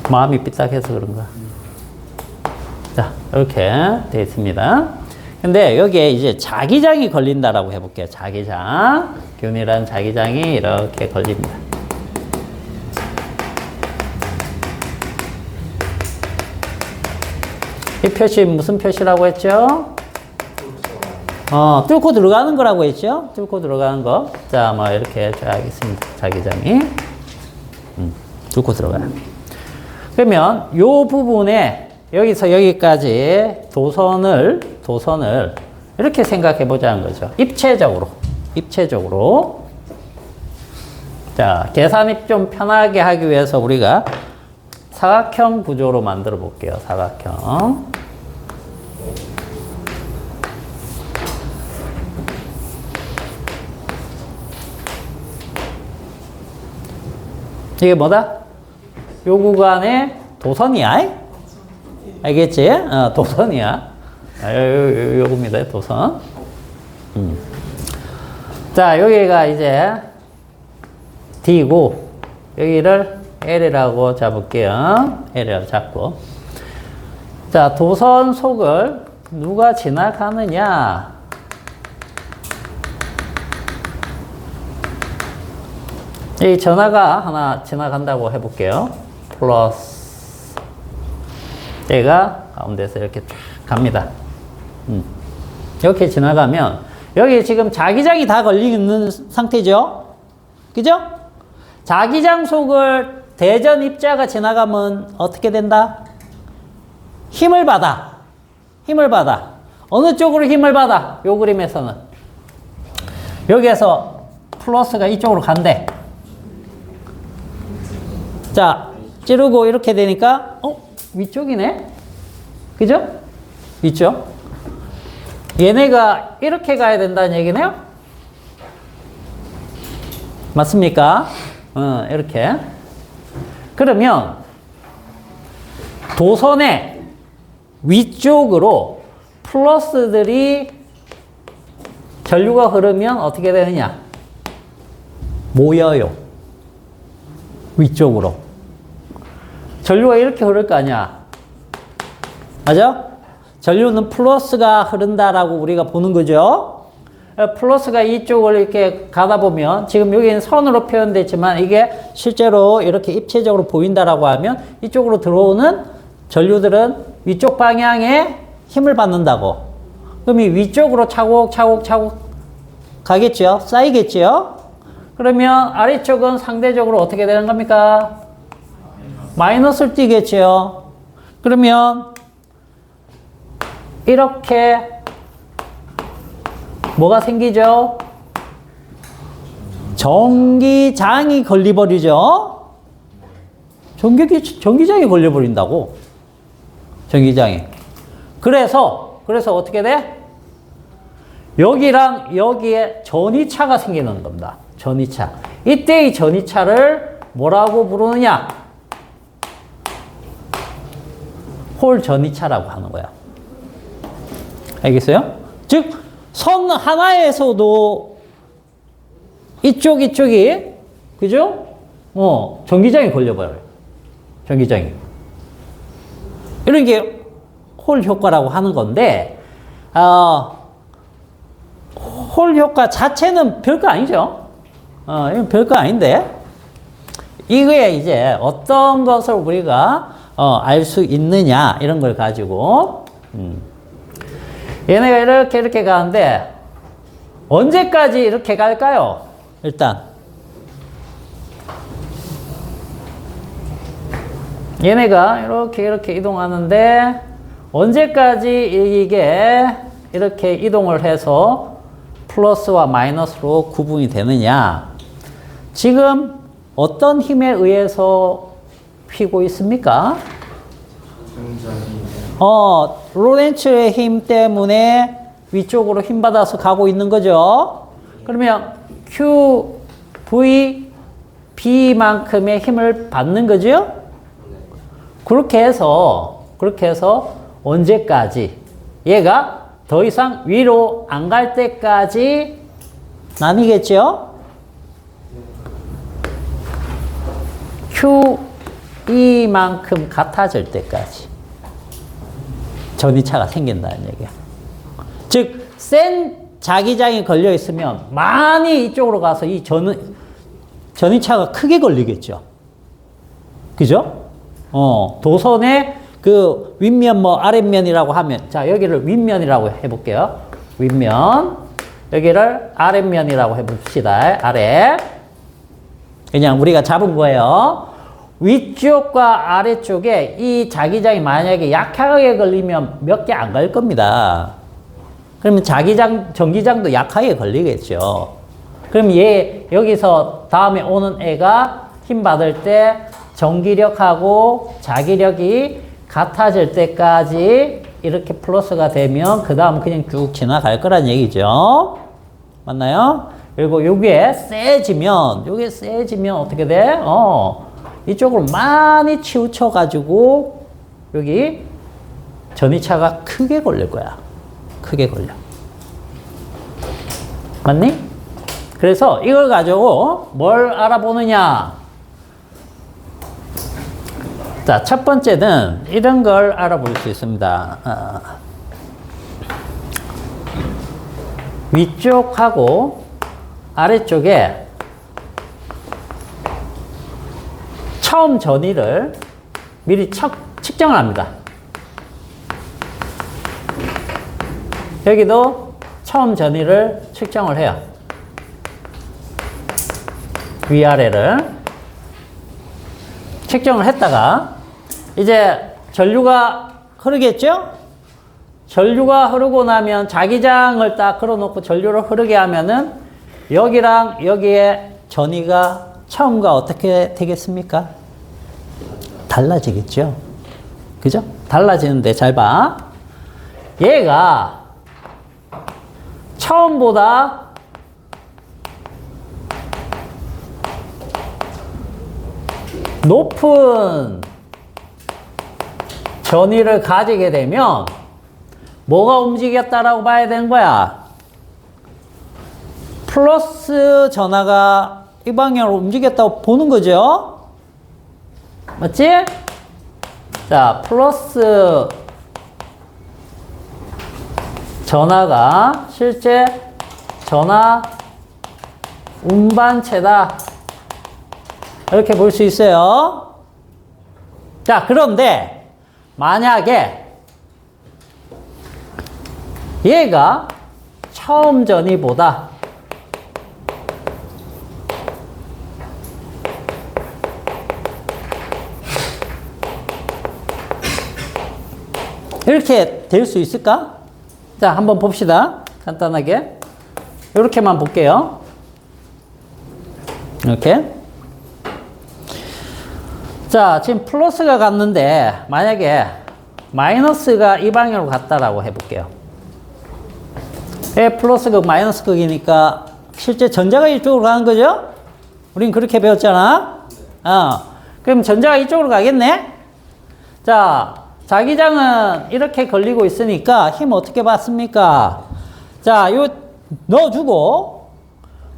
마음이 삐딱해서 그런가? 자, 이렇게 되어 있습니다. 근데 여기에 이제 자기장이 걸린다라고 해볼게요. 자기장. 균이란 자기장이 이렇게 걸립니다. 이 표시 무슨 표시라고 했죠? 뚫고 들어가는 거라고 했죠? 뚫고 들어가는 거. 자, 뭐 이렇게 줘야겠습니다. 자기장이. 뚫고 들어가요. 그러면 요 부분에 여기서 여기까지 도선을 이렇게 생각해 보자는 거죠. 입체적으로. 자, 계산이 좀 편하게 하기 위해서 우리가 사각형 구조로 만들어 볼게요. 사각형. 이게 뭐다? 요 구간에 도선이야. 알겠지? 도선이야. 요겁니다. 도선. 자, 여기가 이제 D고 여기를 L이라고 잡을게요. L이라고 잡고. 자, 도선 속을 누가 지나가느냐? 이 전화가 하나 지나간다고 해볼게요. 플러스. 얘가 가운데서 이렇게 쫙 갑니다. 이렇게 지나가면, 여기 지금 자기장이 다 걸리고 있는 상태죠? 그죠? 자기장 속을 대전 입자가 지나가면 어떻게 된다? 힘을 받아. 어느 쪽으로 힘을 받아? 요 그림에서는. 여기에서 플러스가 이쪽으로 간대. 자, 찌르고 이렇게 되니까, 위쪽이네? 그죠? 위쪽. 얘네가 이렇게 가야 된다는 얘기네요? 맞습니까? 이렇게. 그러면, 도선의 위쪽으로 플러스들이 전류가 흐르면 어떻게 되느냐? 모여요. 위쪽으로. 전류가 이렇게 흐를 거 아니야. 맞아? 전류는 플러스가 흐른다라고 우리가 보는 거죠. 플러스가 이쪽을 이렇게 가다 보면 지금 여기는 선으로 표현됐지만 이게 실제로 이렇게 입체적으로 보인다라고 하면 이쪽으로 들어오는 전류들은 위쪽 방향에 힘을 받는다고. 그럼 이 위쪽으로 차곡차곡 가겠죠? 쌓이겠죠? 그러면 아래쪽은 상대적으로 어떻게 되는 겁니까? 마이너스를 띄겠죠? 그러면 이렇게 뭐가 생기죠? 전기장이 걸려버리죠? 전기장이 걸려버린다고. 전기장이. 그래서 어떻게 돼? 여기랑 여기에 전이차가 생기는 겁니다. 전이차. 이때 이 전이차를 뭐라고 부르느냐? 홀 전이차라고 하는 거야. 알겠어요? 즉, 선 하나에서도 이쪽이, 그죠? 전기장이 걸려버려요. 전기장이. 이런 게 홀 효과라고 하는 건데, 홀 효과 자체는 별거 아니죠. 이건 별거 아닌데, 이거에 이제 어떤 것을 우리가 알 수 있느냐, 이런 걸 가지고, 얘네가 이렇게 가는데, 언제까지 이렇게 갈까요? 일단. 얘네가 이렇게 이동하는데, 언제까지 이게 이렇게 이동을 해서 플러스와 마이너스로 구분이 되느냐. 지금 어떤 힘에 의해서 휘고 있습니까? 로렌츠의 힘 때문에 위쪽으로 힘 받아서 가고 있는 거죠. 그러면 Q, V, B만큼의 힘을 받는 거죠. 그렇게 해서 언제까지 얘가 더 이상 위로 안 갈 때까지 나뉘겠죠? QE만큼 같아질 때까지 전이차가 생긴다는 얘기야. 즉, 센 자기장이 걸려 있으면 많이 이쪽으로 가서 이 전이차가 크게 걸리겠죠. 그죠? 도선의 그 윗면 아랫면이라고 하면, 자, 여기를 윗면이라고 해볼게요. 윗면. 여기를 아랫면이라고 해봅시다. 아래. 그냥 우리가 잡은 거예요. 위쪽과 아래쪽에 이 자기장이 만약에 약하게 걸리면 몇 개 안 갈 겁니다. 그러면 전기장도 약하게 걸리겠죠. 그럼 얘, 여기서 다음에 오는 애가 힘 받을 때 전기력하고 자기력이 같아질 때까지 이렇게 플러스가 되면 그 다음 그냥 쭉 지나갈 거란 얘기죠. 맞나요? 그리고 요게 세지면 어떻게 돼? 이쪽으로 많이 치우쳐가지고 여기 전이차가 크게 걸릴 거야. 크게 걸려. 맞니? 그래서 이걸 가지고 뭘 알아보느냐? 자, 첫 번째는 이런 걸 알아볼 수 있습니다. 위쪽하고 아래쪽에 처음 전위를 미리 측정을 합니다. 여기도 처음 전위를 측정을 해요. 위아래를 측정을 했다가 이제 전류가 흐르겠죠? 전류가 흐르고 나면 자기장을 딱 걸어놓고 전류를 흐르게 하면은 여기랑 여기에 전위가 처음과 어떻게 되겠습니까? 달라지겠죠? 그죠? 달라지는데 잘 봐. 얘가 처음보다 높은 전위를 가지게 되면 뭐가 움직였다라고 봐야 되는 거야? 플러스 전하가 이 방향으로 움직였다고 보는 거죠? 맞지? 자, 플러스 전하가 실제 전하 운반체다. 이렇게 볼 수 있어요. 자, 그런데 만약에 얘가 처음 전위보다 이렇게 될 수 있을까? 자, 한번 봅시다. 간단하게. 이렇게만 볼게요. 이렇게. 자, 지금 플러스가 갔는데 만약에 마이너스가 이 방향으로 갔다라고 해볼게요. 플러스 극 마이너스 극이니까 실제 전자가 이쪽으로 가는 거죠? 우린 그렇게 배웠잖아. 그럼 전자가 이쪽으로 가겠네? 자, 자기장은 이렇게 걸리고 있으니까 힘 어떻게 받습니까? 자, 요 넣어주고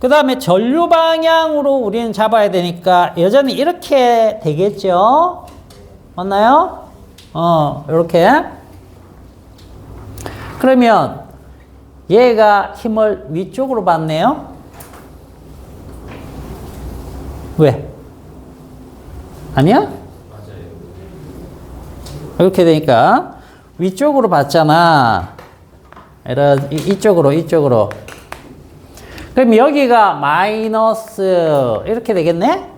그 다음에 전류 방향으로 우리는 잡아야 되니까 여전히 이렇게 되겠죠? 맞나요? 이렇게. 그러면 얘가 힘을 위쪽으로 받네요. 왜? 아니야? 이렇게 되니까 위쪽으로 받잖아. 이쪽으로. 그럼 여기가 마이너스 이렇게 되겠네?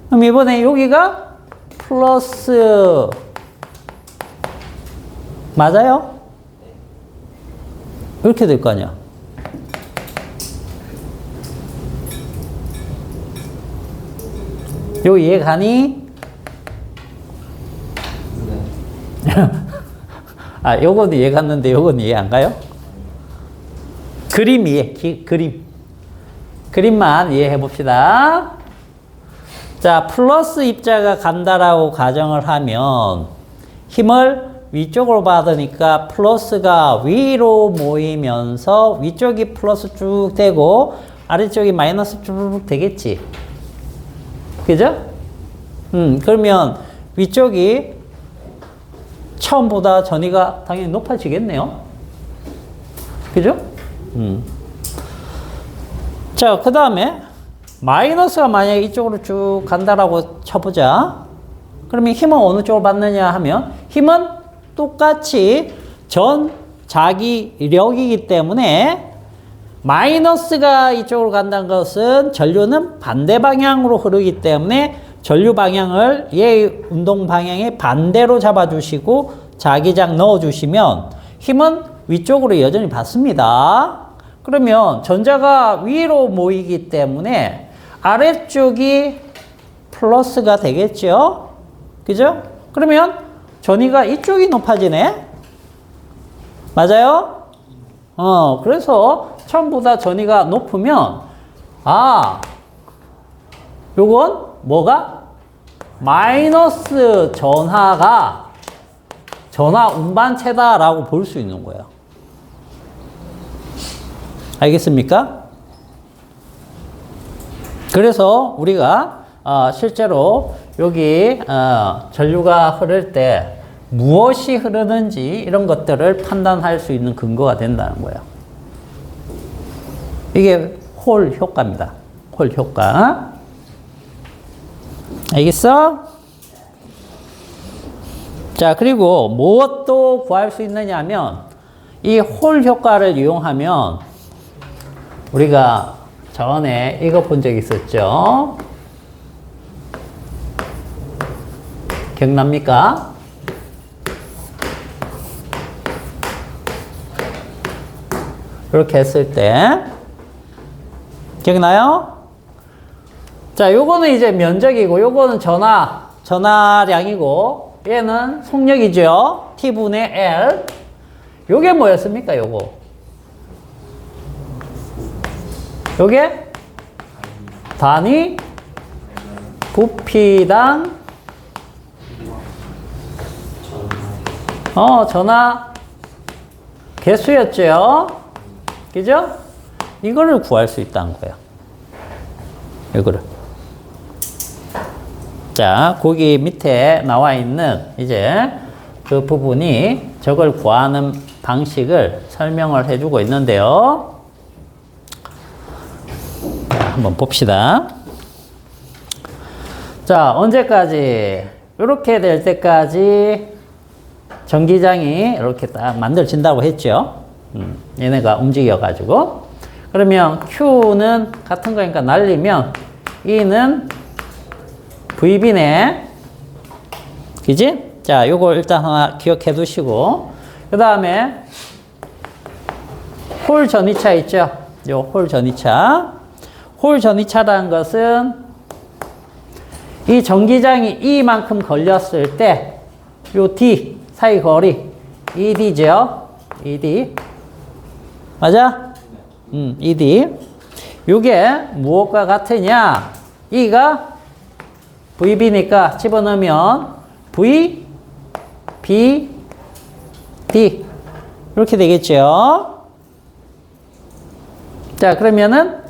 그럼 이번에 여기가 플러스 맞아요? 이렇게 될 거 아니야. 요 이해 가니? 아, 요건 이해 갔는데 요건 이해 안 가요? 그림 이해, 그림만 이해해 봅시다. 자, 플러스 입자가 간다라고 가정을 하면 힘을 위쪽으로 받으니까 플러스가 위로 모이면서 위쪽이 플러스 쭉 되고 아래쪽이 마이너스 쭉 되겠지. 그죠? 그러면 위쪽이 처음보다 전위가 당연히 높아지겠네요. 그죠? 자, 그 다음에 마이너스가 만약에 이쪽으로 쭉 간다라고 쳐보자. 그러면 힘은 어느 쪽으로 받느냐 하면 힘은 똑같이 전 자기력이기 때문에 마이너스가 이쪽으로 간다는 것은 전류는 반대 방향으로 흐르기 때문에 전류 방향을 얘 운동 방향의 반대로 잡아주시고 자기장 넣어주시면 힘은 위쪽으로 여전히 받습니다. 그러면 전자가 위로 모이기 때문에 아래쪽이 플러스가 되겠죠? 그죠? 그러면 전위가 이쪽이 높아지네? 맞아요? 그래서 처음보다 전위가 높으면 요건 뭐가? 마이너스 전하가 전하 운반체다라고 볼 수 있는 거예요. 알겠습니까? 그래서 우리가 실제로 여기 전류가 흐를 때 무엇이 흐르는지 이런 것들을 판단할 수 있는 근거가 된다는 거예요. 이게 홀 효과입니다. 홀 효과. 알겠어? 자, 그리고 무엇도 구할 수 있느냐 하면 이 홀 효과를 이용하면 우리가 전에 이거 본 적 있었죠? 기억납니까? 이렇게 했을 때 기억나요? 자, 요거는 이제 면적이고 요거는 전하량이고 얘는 속력이죠. T분의 L. 요게 뭐였습니까? 요게 단위 부피당 전하 개수였죠. 그죠? 이거를 구할 수 있다는 거예요. 이거를. 자, 거기 밑에 나와 있는 이제 그 부분이 저걸 구하는 방식을 설명을 해주고 있는데요. 자, 한번 봅시다. 자, 언제까지? 이렇게 될 때까지 전기장이 이렇게 딱 만들어진다고 했죠. 얘네가 움직여가지고. 그러면 Q는 같은 거니까 날리면 E는 VB네. 그지? 자, 요거 일단 하나 기억해 두시고. 그 다음에 홀 전위차 있죠? 요 홀 전위차. 홀 전위차라는 것은 이 전기장이 E만큼 걸렸을 때 요 D 사이 거리 ED죠? ED. 맞아? ED. 요게 무엇과 같으냐? E가 VB니까 집어넣으면 V, B, D. 이렇게 되겠죠? 자, 그러면은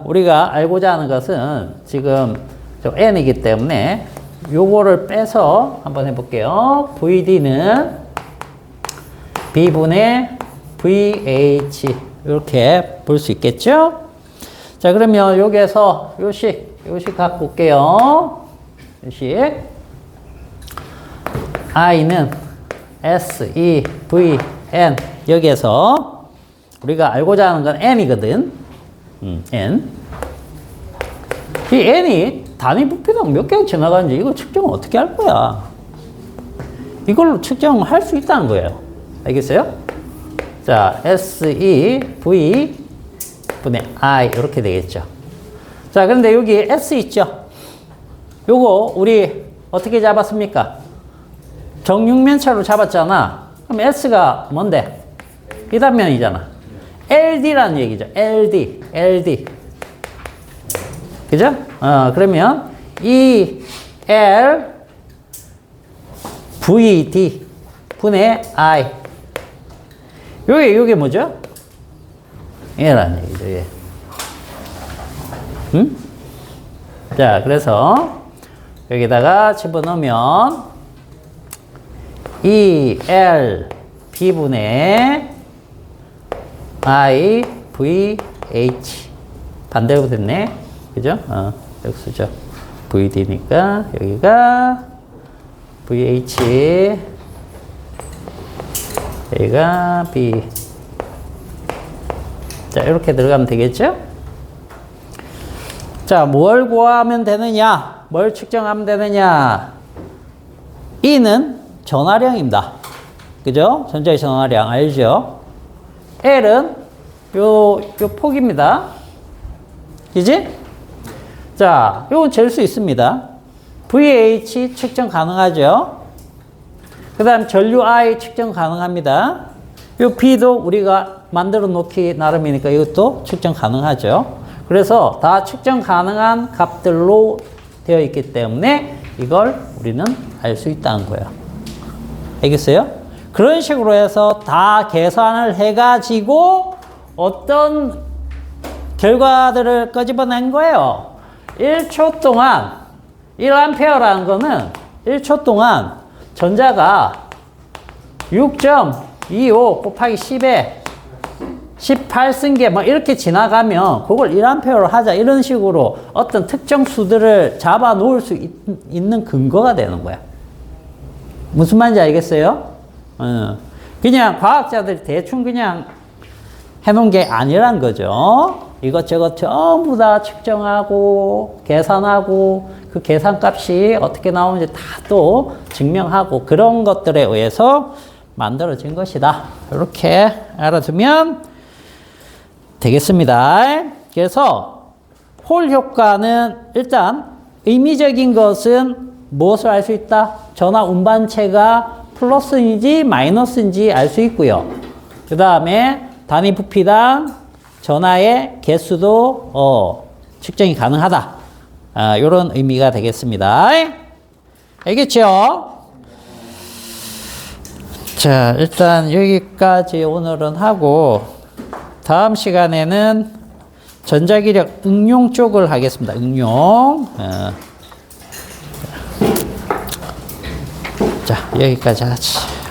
우리가 알고자 하는 것은 지금 저 n이기 때문에 요거를 빼서 한번 해볼게요. VD는 B분의 VH 이렇게 볼 수 있겠죠? 자, 그러면 여기에서 요식 갖고 올게요. 요식 I는 S, E, V, N 여기에서 우리가 알고자 하는 건 N이거든. N. 이 N이 단위 부피당 몇 개 지나가는지 이거 측정을 어떻게 할 거야? 이걸로 측정할 수 있다는 거예요. 알겠어요? 자, S, E, V 분의 I 이렇게 되겠죠. 자, 그런데 여기 S 있죠? 요거 우리 어떻게 잡았습니까? 정육면차로 잡았잖아. 그럼 S가 뭔데? 비단면이잖아. LD라는 얘기죠. LD. 그죠? 그러면 E, L, VD 분의 I. 요게 뭐죠? 얘라는 얘기죠. 얘. 응? 자, 그래서 여기다가 집어넣으면 E, L, B분의 I, V, H. 반대로 됐네. 그죠? X죠. VD니까 여기가 VH, 여기가 B. 자, 이렇게 들어가면 되겠죠? 자, 뭘 구하면 되느냐? 뭘 측정하면 되느냐? E는 전화량입니다. 그죠? 전자의 전화량 알죠? L은 요 폭입니다. 그지? 자, 요건 잴 수 있습니다. VH 측정 가능하죠? 그 다음 전류 I 측정 가능합니다. 요 B도 우리가 만들어 놓기 나름이니까 이것도 측정 가능하죠. 그래서 다 측정 가능한 값들로 되어 있기 때문에 이걸 우리는 알 수 있다는 거예요. 알겠어요? 그런 식으로 해서 다 계산을 해가지고 어떤 결과들을 끄집어낸 거예요. 1초 동안 1A라는 거는 1초 동안 전자가 6.25 곱하기 10에 18승계 뭐 이렇게 지나가면 그걸 1A로 하자 이런 식으로 어떤 특정 수들을 잡아 놓을 수 있는 근거가 되는 거야. 무슨 말인지 알겠어요? 그냥 과학자들이 대충 그냥 해놓은 게 아니란 거죠. 이것저것 전부 다 측정하고 계산하고 그 계산값이 어떻게 나오는지 다 또 증명하고 그런 것들에 의해서 만들어진 것이다. 이렇게 알아두면 되겠습니다. 그래서 홀 효과는 일단 의미적인 것은 무엇을 알 수 있다? 전하 운반체가 플러스인지 마이너스인지 알 수 있고요. 그 다음에 단위 부피당 전하의 개수도 측정이 가능하다. 이런 의미가 되겠습니다. 알겠죠? 자, 일단 여기까지 오늘은 하고 다음 시간에는 전자기력 응용 쪽을 하겠습니다. 응용. 자, 여기까지 하지.